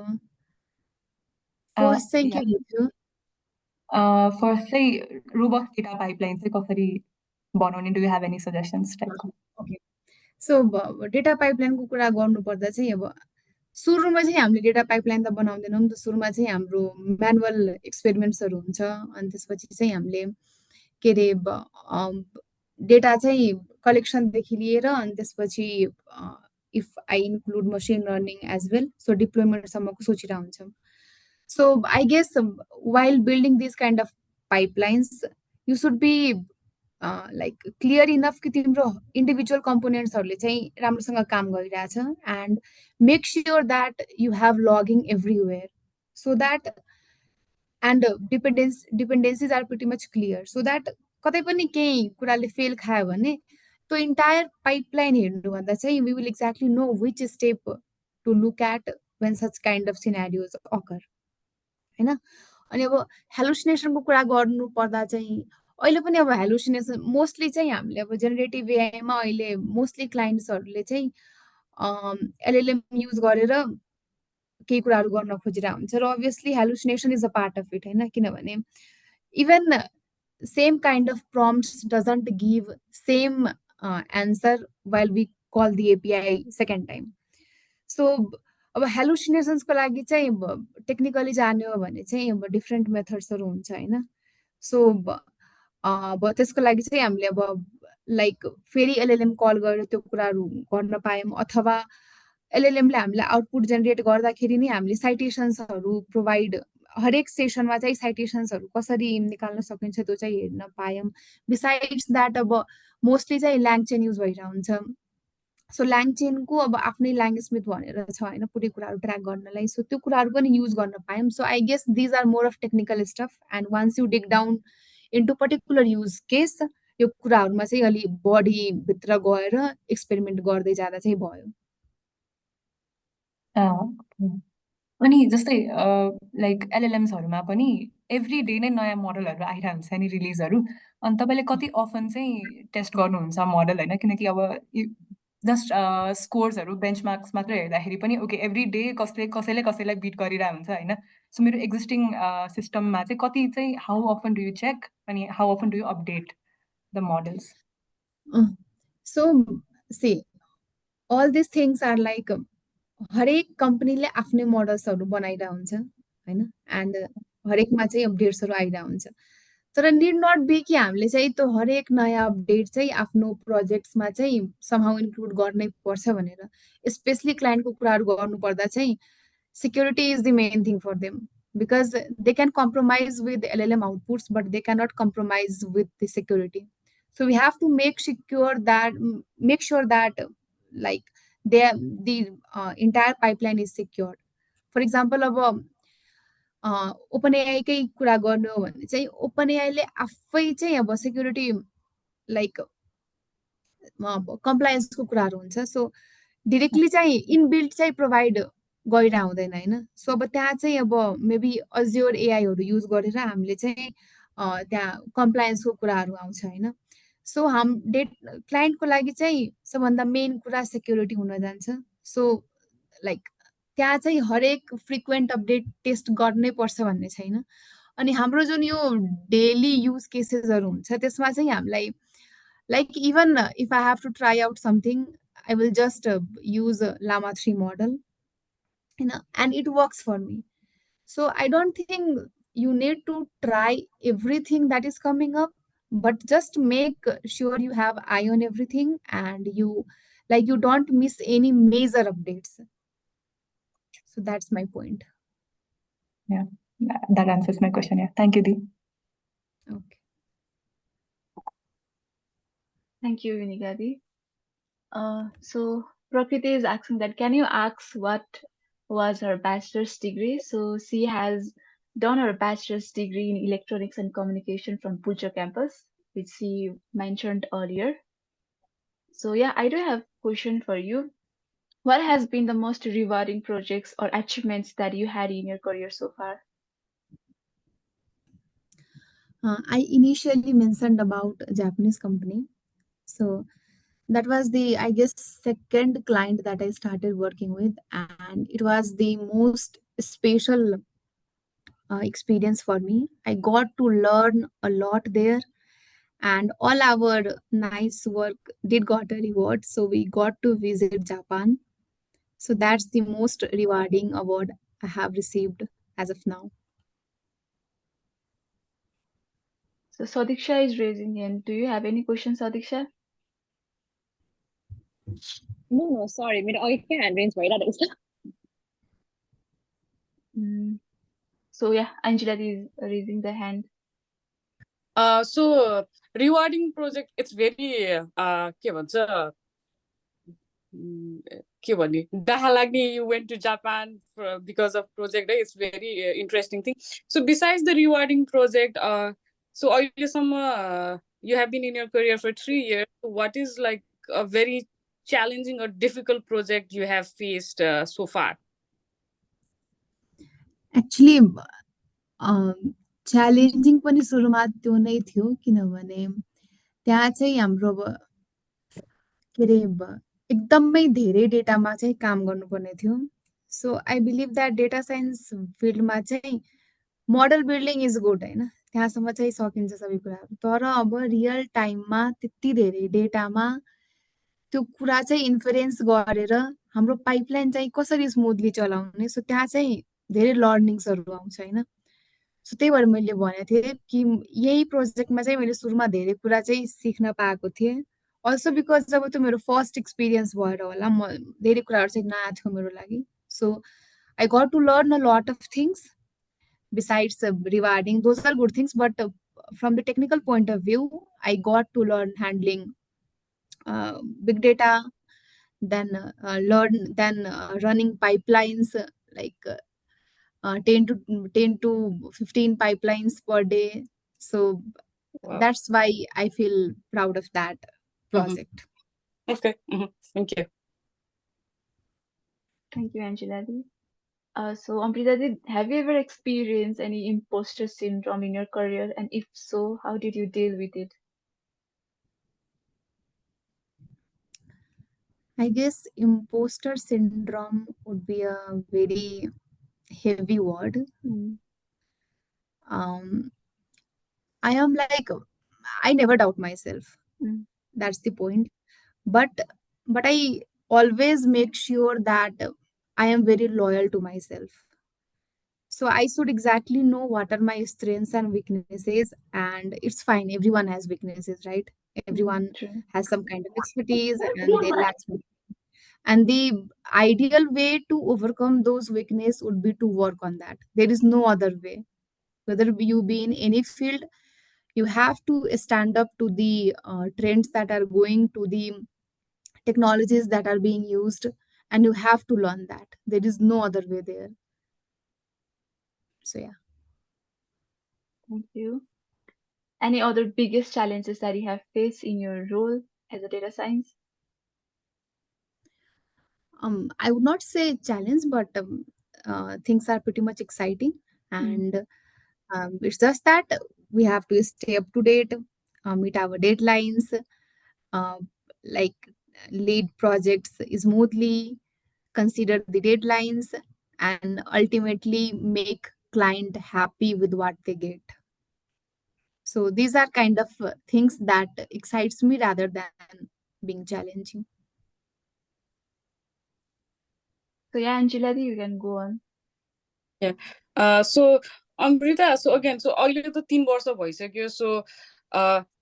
फर्स्ट चाहिँ के थियो फर्स्ट चाहिँ रोबस्ट डेटा पाइपलाइन चाहिँ कसरी बनाउने do you have any suggestions टाइपको ओके सो डेटा पाइपलाइनको कुरा गर्नुपर्दा चाहिँ अब सुरुमा चाहिँ हामीले डेटा पाइपलाइन त बनाउँदैनौँ नि त सुरुमा चाहिँ हाम्रो म्यानुअल एक्सपेरिमेन्ट्सहरू हुन्छ अनि त्यसपछि चाहिँ हामीले के अरे डेटा चाहिँ कलेक्सनदेखि लिएर अनि त्यसपछि if I include machine learning as well so डिप्लोयमेन्टसम्मको सोचिरहेको हुन्छौँ so I guess while building this kind of pipelines you should be like clear enough कि तिम्रो इन्डिभिजुअल कम्पोनेन्ट्सहरूले चाहिँ राम्रोसँग काम गरिरहेछ and make sure that you have logging everywhere so that and dependencies are pretty much clear so that कतै पनि केही कुराले फेल खायो भने त्यो इन्टायर पाइपलाइन हेर्नुभन्दा चाहिँ we will exactly know which step to look at when such kind of scenarios occur होइन अनि अब हेलुसिनेसनको कुरा गर्नु पर्दा चाहिँ अहिले पनि अब हेलुसिनेसन मोस्टली चाहिँ हामीले अब जेनेरेटिभ एआईमा अहिले मोस्टली क्लाइन्ट्सहरूले चाहिँ एलएलएम युज गरेर केही कुराहरू गर्न खोजिरहेको हुन्छ र obviously hallucination is a part of it होइन किनभने even same kind of prompts doesn't give same answer while we call the API second time so अब हेलुसिनेसन्सको लागि चाहिँ अब टेक्निकली जाने हो भने चाहिँ अब डिफ्रेन्ट मेथड्सहरू हुन्छ होइन सो अब त्यसको लागि चाहिँ हामीले अब लाइक फेरि एलएलएम कल गरेर त्यो कुराहरू गर्न पायौँ अथवा एलएलएमले हामीलाई आउटपुट जेनेरेट गर्दाखेरि नै हामीले साइटेसन्सहरू प्रोभाइड हरेक सेसनमा चाहिँ साइटेसन्सहरू कसरी निकाल्न सकिन्छ त्यो चाहिँ हेर्न पायौँ बिसाइड्स द्याट अब मोस्टली चाहिँ ल्याङ चेन युज भइरहेको हुन्छ सो ल्याङचेनको अब आफ्नै ल्याङ्ग्वेज स्मिथ भनेर छ होइन पुरै कुराहरू ट्र्याक गर्नलाई सो त्यो कुराहरू पनि युज गर्न पायौँ so I guess these are more of technical stuff and once you dig down into particular use case यो कुराहरूमा चाहिँ अलि बढी भित्र गएर एक्सपेरिमेन्ट गर्दै जाँदा चाहिँ भयो अनि जस्तै लाइक एलएलएम्सहरूमा पनि एभ्री डे नै नयाँ मोडलहरू आइरहेको हुन्छ नि रिलिजहरू अनि तपाईँले कति अफन चाहिँ टेस्ट गर्नुहुन्छ मोडल होइन किनकि अब जस्ट स्कोर्सहरू बेन्चमार्क्स मात्रै हेर्दाखेरि पनि ओके एभ्री डे कसैले कसैलाई बिट गरिरहेको हुन्छ होइन सो मेरो एक्जिस्टिङ सिस्टममा चाहिँ कति चाहिँ how often do you check अनि how often do you update the models so see all this things are like हरेक कम्पनीले आफ्नै मोडल्सहरू बनाइरहेको हुन्छ होइन एन्ड हरेकमा चाहिँ अपडेट्सहरू आइरहेको हुन्छ तर निड नट बी कि हामीले चाहिँ त्यो हरेक नयाँ अपडेट चाहिँ आफ्नो प्रोजेक्ट्समा चाहिँ समहाउ इन्क्लुड गर्नै पर्छ भनेर स्पेसली क्लाइन्टको कुराहरू गर्नुपर्दा चाहिँ security is the main thing for them because they can compromise with LLM outputs but they cannot compromise with the security so we have to make sure that like the entire pipeline is secured for example अब OpenAI कै कुरा गर्ने हो भने चाहिँ OpenAI ले आफै चाहिँ अब सेक्युरिटी लाइक कम्प्लायन्सको कुराहरू हुन्छ सो डिरेक्टली चाहिँ इनबिल्ट चाहिँ प्रोभाइड गरिरह हुँदैन होइन सो अब त्यहाँ चाहिँ अब मेबी अज्योर एआईहरू युज गरेर हामीले चाहिँ त्यहाँ कम्प्लायन्सको कुराहरू आउँछ होइन सो क्लाइन्टको लागि चाहिँ सबभन्दा मेन कुरा सेक्युरिटी हुन जान्छ सो लाइक त्यहाँ चाहिँ हरेक फ्रिक्वेन्ट अपडेट टेस्ट गर्नै पर्छ भन्ने छैन अनि हाम्रो जुन यो डेली युज केसेसहरू हुन्छ त्यसमा चाहिँ हामीलाई like even if I have to try out something I will just use a llama 3 model and it works for me so I don't think you need to try everything that is coming up but just make sure you have eye on everything and you don't miss any major updates so that's my point yeah that answers my question yeah thank you Dee. Okay. Thank you, Vinigadi. So Prakriti is asking that can you ask what was her bachelor's degree? So she has done her bachelor's degree in electronics and communication from Puja campus, which she mentioned earlier. So yeah, I do have a question for you. What has been the most rewarding projects or achievements that you had in your career so far? I initially mentioned about a Japanese company so that was the I guess second client that I started working with and it was the most special experience for me I got to learn a lot there and all our nice work did got a reward so we got to visit Japan so that's the most rewarding award I have received as of now So Sadiksha is raising hand. Do you have any questions, Sadiksha? No, sorry. मेरो अघिकै hand range भइरहेको छ So yeah, Angela is raising the hand. So rewarding project, it's very के भन्छ के भन्ने डाहा लाग्ने you went to Japan because of project it's very interesting thing so besides the rewarding project so अहिलेसम्म you have been in your career for 3 years what is like a very challenging or difficult project you have faced so far actually challenging पनि सुरुमा त्यो नै थियो किनभने त्यहाँ चाहिँ हाम्रो के अरे एकदमै धेरै डेटामा चाहिँ काम गर्नुपर्ने थियो so I believe that data science फिल्डमा चाहिँ मोडल बिल्डिङ इज गुड होइन त्यहाँसम्म चाहिँ सकिन्छ सबै कुराहरू तर अब रियल टाइममा त्यति धेरै डेटामा त्यो कुरा चाहिँ इन्फरेन्स गरेर हाम्रो पाइपलाइन चाहिँ कसरी स्मुथली चलाउने सो त्यहाँ चाहिँ धेरै लर्निङ्सहरू आउँछ होइन सो त्यही भएर मैले भनेको थिएँ कि यही प्रोजेक्टमा चाहिँ मैले सुरुमा धेरै कुरा चाहिँ सिक्न पाएको थिएँ अल्सो बिकज जब त्यो मेरो फर्स्ट एक्सपिरियन्स भएर होला म धेरै कुराहरू चाहिँ नयाँ थियो मेरो लागि सो आई got to learn a lot of things besides rewarding those are good things but from the technical point of view I got to learn handling big data then running pipelines like 10 to 15 pipelines per day. So Wow. that's why I feel proud of that project. Okay. Thank you. Thank you, Angela. So, Amrita, have you ever experienced any imposter syndrome in your career? And if so, how did you deal with it? I guess imposter syndrome would be a very heavy word. I am like, I never doubt myself. That's the point. But I always make sure that I am very loyal to myself. So I should exactly know what are my strengths and weaknesses, and it's fine. Everyone has weaknesses, right? Everyone True. has some kind of expertise and they lack something. And the ideal way to overcome those weaknesses would be to work on that. There is no other way. Whether you be in any field, you have to stand up to the trends that are going, to the technologies that are being used, and you have to learn that. There is no other way there. So yeah. Thank you. Any other biggest challenges that you have faced in your role as a data science? I would not say challenge, but things are pretty much exciting, and it's just that we have to stay up to date, meet our deadlines, uh, like lead projects smoothly, consider the deadlines, and ultimately make client happy with what they get. So these are kind of things that excites me rather than being challenging. So yeah, Angela, you can go on. Yeah. So Amrita, so again, so अहिले त 3 वर्ष भइसक्यो. So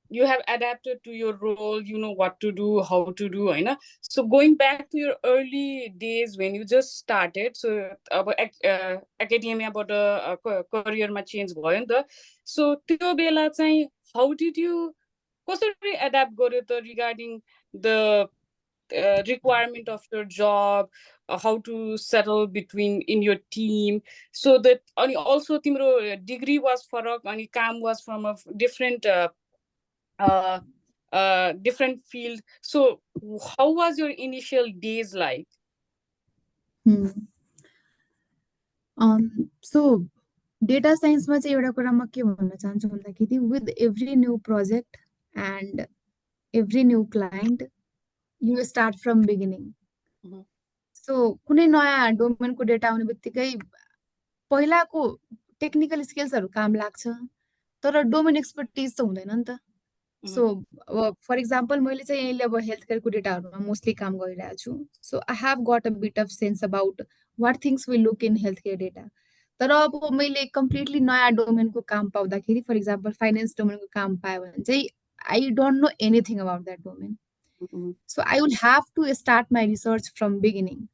you have adapted to your role, you know what to do, how to do, होइन? So going back to your early days when you just started, so अब academiaबाट career-मा change भयो नि त. So त्यो बेला चाहिँ how did you कसरी adapt गर्यो त regarding the requirement of your job, how to settle between in your team, so that and also timro degree was farak and काम was from a different different field. So how was your initial days like? So data science मा चाहिँ एउटा कुरा म के भन्न चाहन्छु भन्दाखेरि with every new project and every new client you start from beginning. So कुनै नयाँ डोमेनको डेटा आउने बित्तिकै पहिलाको टेक्निकल स्किल्सहरू काम लाग्छ, तर डोमेन एक्सपर्टिज त हुँदैन नि त. सो फर इक्जाम्पल मैले चाहिँ यहीँले अब हेल्थ केयरको डेटाहरूमा मोस्टली काम गरिरहेको छु. So I have got a bit of sense about what things will look in health care data. तर अब मैले कम्प्लिटली नयाँ डोमेनको काम पाउँदाखेरि, फर इक्जाम्पल फाइनेन्स डोमेनको काम पायो भने चाहिँ I don't know anything about that domain. So I will have to start my research from beginning.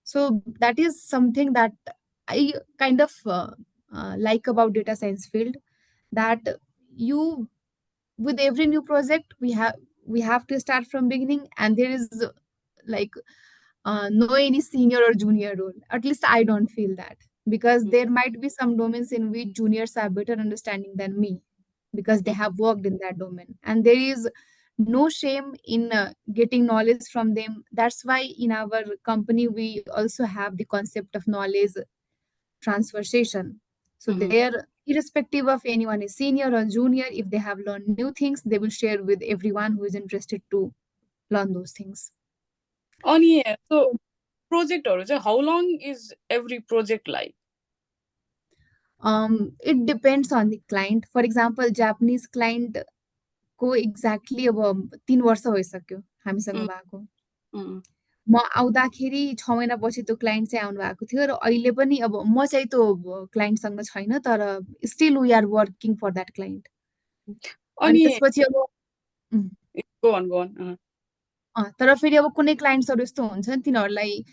So that is something that I kind of like about data science field, that you with every new project we have to start from beginning, and there is like no any senior or junior role. At least I don't feel that, because there might be some domains in which juniors are better understanding than me because they have worked in that domain, and there is no shame in getting knowledge from them. That's why in our company we also have the concept of knowledge transfer session. So they're irrespective of anyone is senior or junior, if they have learned new things, they will share with everyone who is interested to learn those things. So project or how long is every project like? It depends on the client. For example, Japanese client को exactly अब 3 वर्ष भइसक्यो हामीसँग भएको. म आउँदाखेरि 6 महिनापछि त्यो क्लाइन्ट चाहिँ आउनु भएको थियो, र अहिले पनि अब म चाहिँ त्यो क्लाइन्टसँग छैन, तर still we are working for that client. अनि त्यसपछि अब तर फेरि अब कुनै क्लाइन्ट्सहरू यस्तो हुन्छ तिनीहरूलाई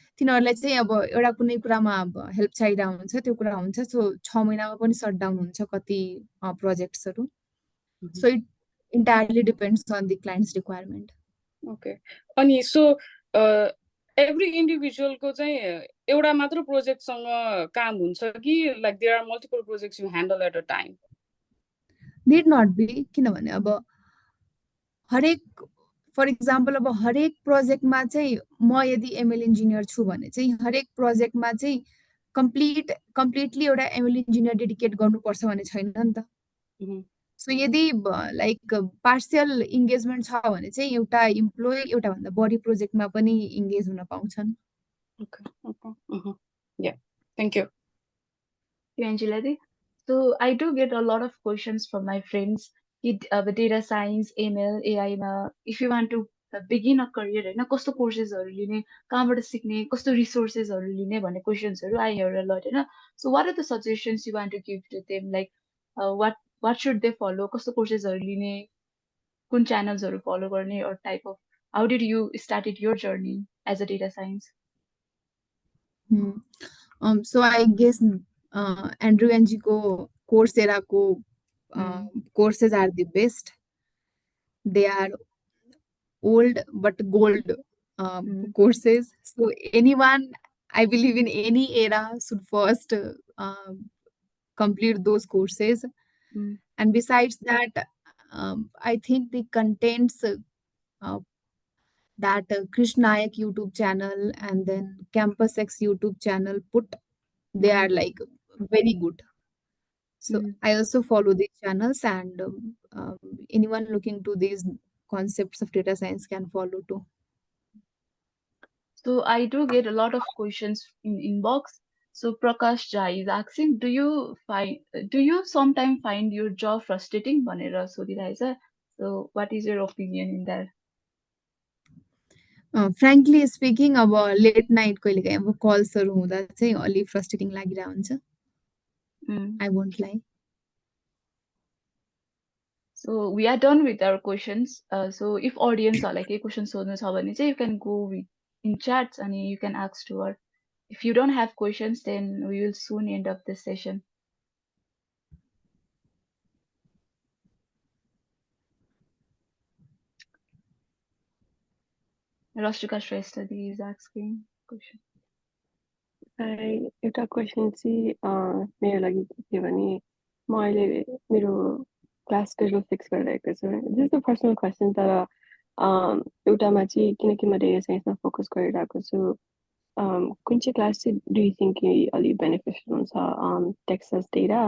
चाहिँ अब एउटा कुनै कुरामा अब हेल्प चाहिरहेको हुन्छ, त्यो कुरा हुन्छ. सो 6 महिनामा पनि सट डाउन हुन्छ कति प्रोजेक्ट्सहरू. So it entirely depends on the client's requirement. Okay. And so every इन्डिभिजुअलको चाहिँ एउटा मात्र प्रोजेक्टसँग काम हुन्छ कि like there are multiple projects you handle at a time? Need not be, किनभने अब हरेक फर इक्जाम्पल अब हरेक प्रोजेक्टमा चाहिँ म यदि एमएल इन्जिनियर छु भने चाहिँ हरेक प्रोजेक्टमा चाहिँ कम्प्लिटली एउटा एमएल इन्जिनियर डेडिकेट गर्नुपर्छ भन्ने छैन नि त। सो यदि लाइक पार्सियल इङ्गेजमेन्ट छ भने चाहिँ एउटा इम्प्लोइ एउटा भन्दा बढी प्रोजेक्टमा पनि इङ्गेज हुन पाउँछन्। Thank you. Angela. So I do get a lot of questions from my friends. The data science, ML, AI मा if you want to begin a career हैन कस्तो कोर्सेसहरु लिने कहाँबाट सिक्ने कस्तो रिसोर्सेसहरु लिने भन्ने क्वेशन्सहरु I hear a lot Hahn. So what are the suggestions you want to give to them, like what should they follow, कस्तो कोर्सेसहरु लिने कुन च्यानल्सहरु फलो गर्ने or type of how did you started your journey as a data science? So I guess Andrew and G ko Coursera ko courses are the best. They are old but gold courses. So anyone, I believe in any era, should first complete those courses. And besides that, I think the contents that Krish Nayak YouTube channel and then Campus X YouTube channel put, they are like very good. So I also follow these channels, and anyone looking to these concepts of data science can follow too. So I do get a lot of questions in inbox. So Prakash Jai is asking, do you sometimes find your job frustrating? भनेर सोधिरहेछ. So what is your opinion in that? Frankly speaking, अब late night कहिलेकाहीँ अब कल्सहरू हुँदा चाहिँ अलि frustrating लागिरहेको हुन्छ. I won't lie. So we are done with our questions. So if audience are like a question सोध्नु छ भने चाहिँ you can go in chats and you can ask to her. If you don't have questions, then we will soon end up this session. Rashtrika Shrestha is asking question. एउटा question चाहिँ मेरो लागि के भने म अहिले मेरो क्लास स्केड्युल फिक्स गरिरहेको छु. This is a personal question, तर एउटामा चाहिँ किनकि म डेटा साइन्समा फोकस गरिरहेको छु, कुन चाहिँ क्लास चाहिँ डु यु थिङ्क कि अलि बेनिफिसियल हुन्छ, टेक्सास डेटा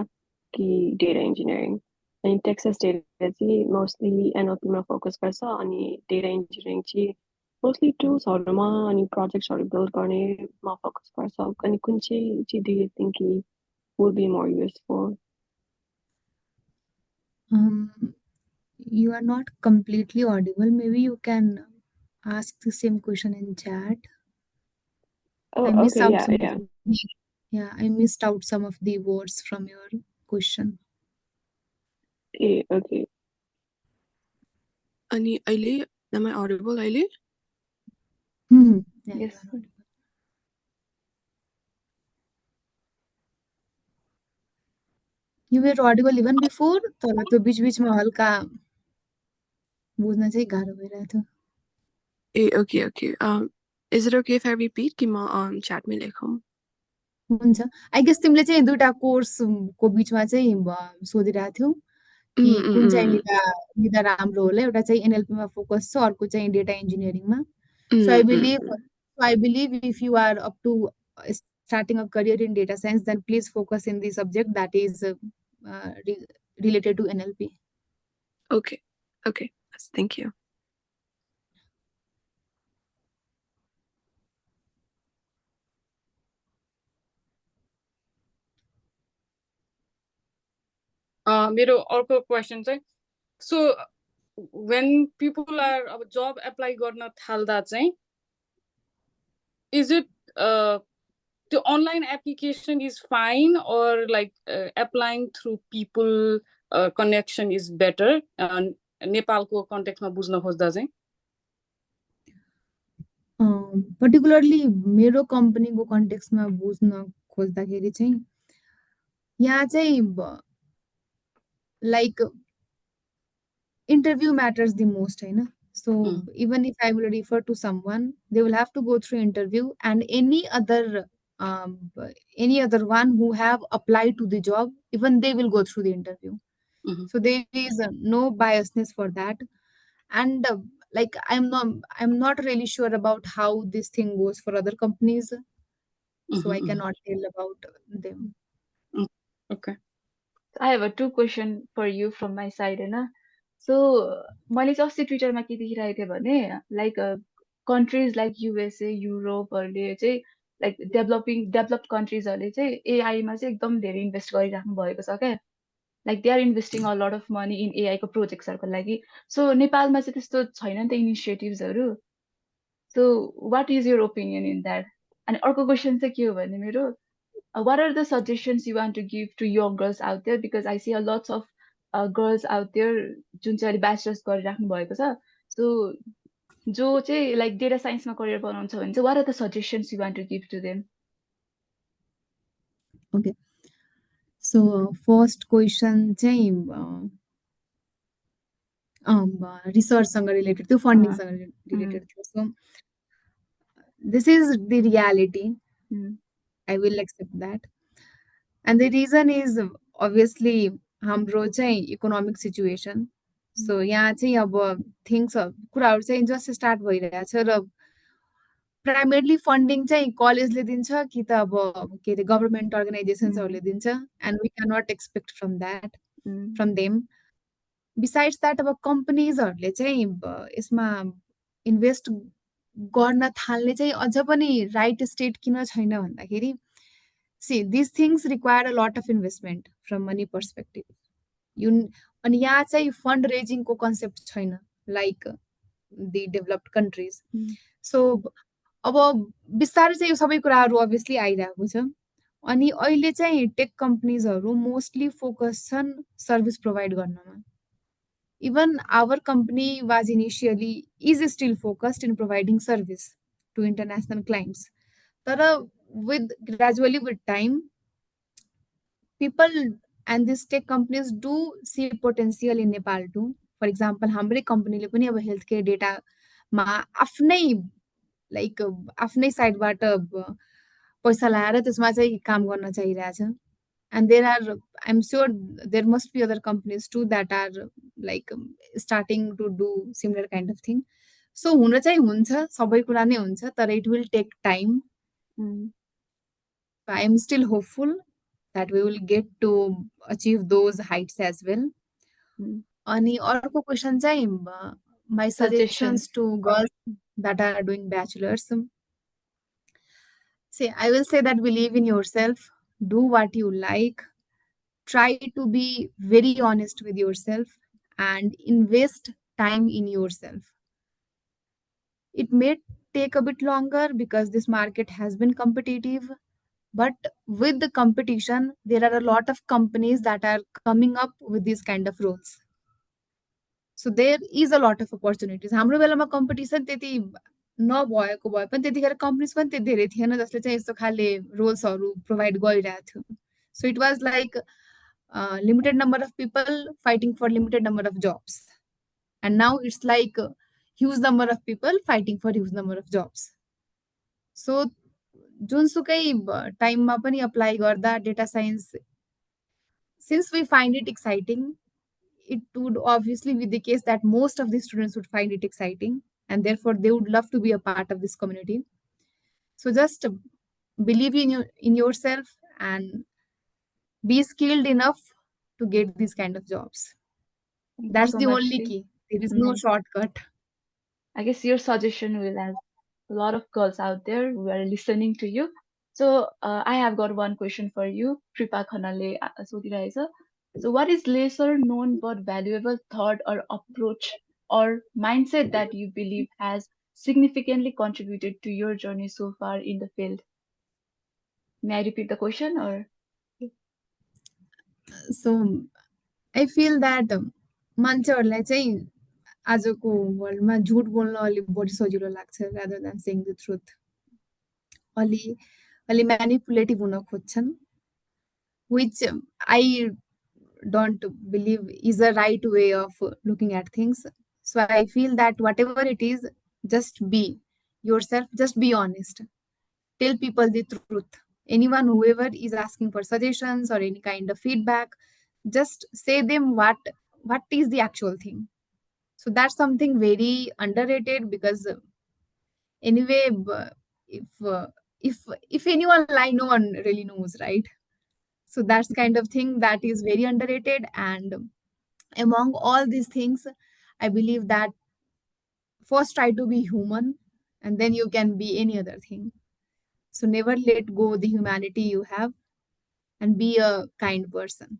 कि डेटा इन्जिनियरिङ? अनि टेक्सास डेटा चाहिँ मोस्टली एनएलपीमा फोकस गर्छ अनि डेटा इन्जिनियरिङ चाहिँ मोस्टली टुल्सहरुमा अनि प्रोजेक्ट्सहरु बिल्ड गर्नेमा फोकस गर्छ. अनि कुन चाहिँ डु यु थिङ्क कि would be more useful? You are not completely audible. Maybe you can ask the same question in chat. Oh, I missed okay, out I missed out some of the words from your question. Okay. Ani अहिले am I audible अहिले? Yes. You were audible even before, तर त्यो बीच-बीचमा हल्का बुझ्न चाहिँ गाह्रो भइरहेको थियो. Okay. Is it okay if I repeat कि म chat मै लेखौँ? हुन्छ. I guess तिमीले चाहिँ दुईटा कोर्स को बीचमा चाहिँ सोधिरहेको थियौ कि कुन चाहिँ लिँदा राम्रो होला. एउटा चाहिँ एनएलपी मा फोकस छ, अर्को चाहिँ data इन्जिनियरिङमा. So I believe if you are up to starting a career in data science, then please focus in the subject that is related to NLP. Okay. Thank you. मेरो अर्को question चाहिँ, so when people are अब job apply गर्न थाल्दा चाहिँ, is it the online application is fine or like applying through people connection is better? नेपालको कन्टेक्स्टमा बुझ्न खोज्दा चाहिँ पर्टिकुलरली मेरो कम्पनीको कन्टेक्स्टमा बुझ्न खोज्दाखेरि चाहिँ यहाँ चाहिँ like interview matters the most हैन. So even if I will refer to someone, they will have to go through interview, and um, any other one who have applied to the job, even they will go through the interview. So there is no biasness for that. And like I'm not really sure about how this thing goes for other companies, so I cannot tell about them. Okay. I have a two question for you from my side, होइन. So मैले चाहिँ अस्ति ट्विटरमा के देखिरहेको थिएँ भने like countries like USA युरोपहरूले चाहिँ लाइक डेभलप्ड कन्ट्रिजहरूले चाहिँ एआईमा चाहिँ एकदम धेरै इन्भेस्ट गरिराख्नु भएको छ क्या. Like they are investing a lot of money in एआईको प्रोजेक्ट्सहरूको लागि. सो नेपालमा चाहिँ त्यस्तो छैन नि त इनिसिएटिभ्सहरू. So what is your opinion in that? अनि अर्को क्वेसन चाहिँ के हो भने मेरो what are the suggestions you want to give to young girls out there, because I see a lot of girls out there जुन चाहिँ अहिले ब्याचलर्स गरिराख्नु भएको छ. सो जो चाहिँ लाइक डेटा साइन्समा करियर बनाउँछ भने चाहिँ what are the suggestions you want to give to them? Okay, so first question चाहिँ रिसर्चसँग रिलेटेड थियो, फन्डिङसँग रिलेटेड थियो. सो this is the reality. I will accept that. And the reason is obviously हाम्रो चाहिँ economic situation. सो यहाँ चाहिँ अब things कुराहरू चाहिँ जस्ट स्टार्ट भइरहेछ र प्राइमेरली फन्डिङ चाहिँ कलेजले दिन्छ कि त अब के अरे गभर्मेन्ट अर्गनाइजेसन्सहरूले दिन्छ, and we can not expect from them. Besides that अब कम्पनीजहरूले चाहिँ यसमा इन्भेस्ट गर्न थाल्ने चाहिँ अझ पनि राइट स्टेट किन छैन भन्दाखेरि, see this things require a lot of investment from money perspective. अनि यहाँ चाहिँ फन्ड रेजिङको कन्सेप्ट छैन लाइक दि डेभलप्ड कन्ट्रिज. सो अब बिस्तारै चाहिँ यो सबै कुराहरू अभियसली आइरहेको छ. अनि अहिले चाहिँ टेक कम्पनीजहरू मोस्टली फोकस छन् सर्भिस प्रोभाइड गर्नमा. Even our company was initially is still focused in providing service to international clients. But gradually with time, people and these tech companies do see potential in Nepal too. For example, हाम्रो company ले पनि अब healthcare data मा आफ्नै like आफ्नै साइडबाट पैसा लाएर त्यसमा चाहिँ काम गर्न चाहिरहेछ. And there are, I'm sure there must be other companies too that are like starting to do similar kind of thing. So हुन चाहिँ हुन्छ, सबै कुरा नै हुन्छ, तर it will take time. I am still hopeful that we will get to achieve those heights as well. अनि अर्को क्वेसन चाहिँ my suggestions to girls that are doing bachelors. See, I will say that believe in yourself, do what you like, try to be very honest with yourself, and invest time in yourself. It may take a bit longer because this market has been competitive, but with the competition, there are a lot of companies that are coming up with these kind of roles. So there is a lot of opportunities. हाम्रो बेलामा competition त्यति नभएको भए पनि त्यतिखेर companies पनि त्यति धेरै थिएन जसले चाहिँ यस्तो खाले रोल्सहरू प्रोभाइड गरिरहेको थियो. So it was like limited number of people fighting for limited number of jobs, and now it's like huge number of people fighting for huge number of jobs. So जुनसुकै टाइममा पनि अप्लाई गर्दा data signs, since we find it exciting, it would obviously be the case that most of the students would find it exciting, and therefore they would love to be a part of this community. So just believe in yourself and be skilled enough to get these kind of jobs. That's the only key. There is no shortcut. I guess your suggestion will help a lot of girls out there who are listening to you. So I have got one question for you. Kripa Khanale सोधिरहेछ. So what is lesser known but valuable thought or approach or mindset that you believe has significantly contributed to your journey so far in the field? May I repeat the question or? So I feel that मान्छेहरूलाई चाहिँ आजको वर्ल्डमा झुट बोल्न अलि बढी सजिलो लाग्छ rather than saying the truth. अलि म्यानिपुलेटिभ हुन खोज्छन्, which I don't believe is a right way of looking at things. So I feel that whatever it is, just be yourself, just be honest. Tell people the truth. Anyone, whoever is asking for suggestions or any kind of feedback, just say them what is the actual thing. So that's something very underrated, because anyway, if uh, if anyone lie, no one really knows, right? So that's kind of thing that is very underrated. And among all these things, I believe that first try to be human, and then you can be any other thing. So never let go the humanity you have, and be a kind person.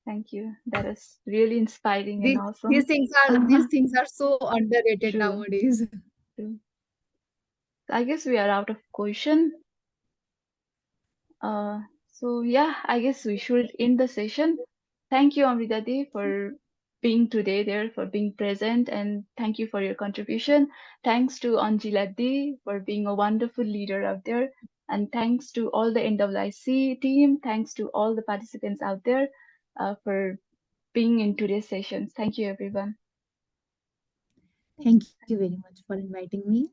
Thank you. That is really inspiring and awesome. These things are so underrated True. nowadays. True. I guess we are out of question. So yeah, I guess we should end the session. Thank you, Amrita Di, for being today there, for being present, and thank you for your contribution. Thanks to Anjila Di for being a wonderful leader out there, and thanks to all the NWiC team. Thanks to all the participants out there for being in today's sessions. Thank you, everyone. Thank you very much for inviting me.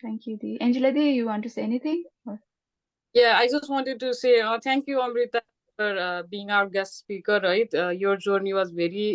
Thank you, Di. Angela Di, you want to say anything? Yeah, I just wanted to say thank you, Amrita, for being our guest speaker, right? Your journey was very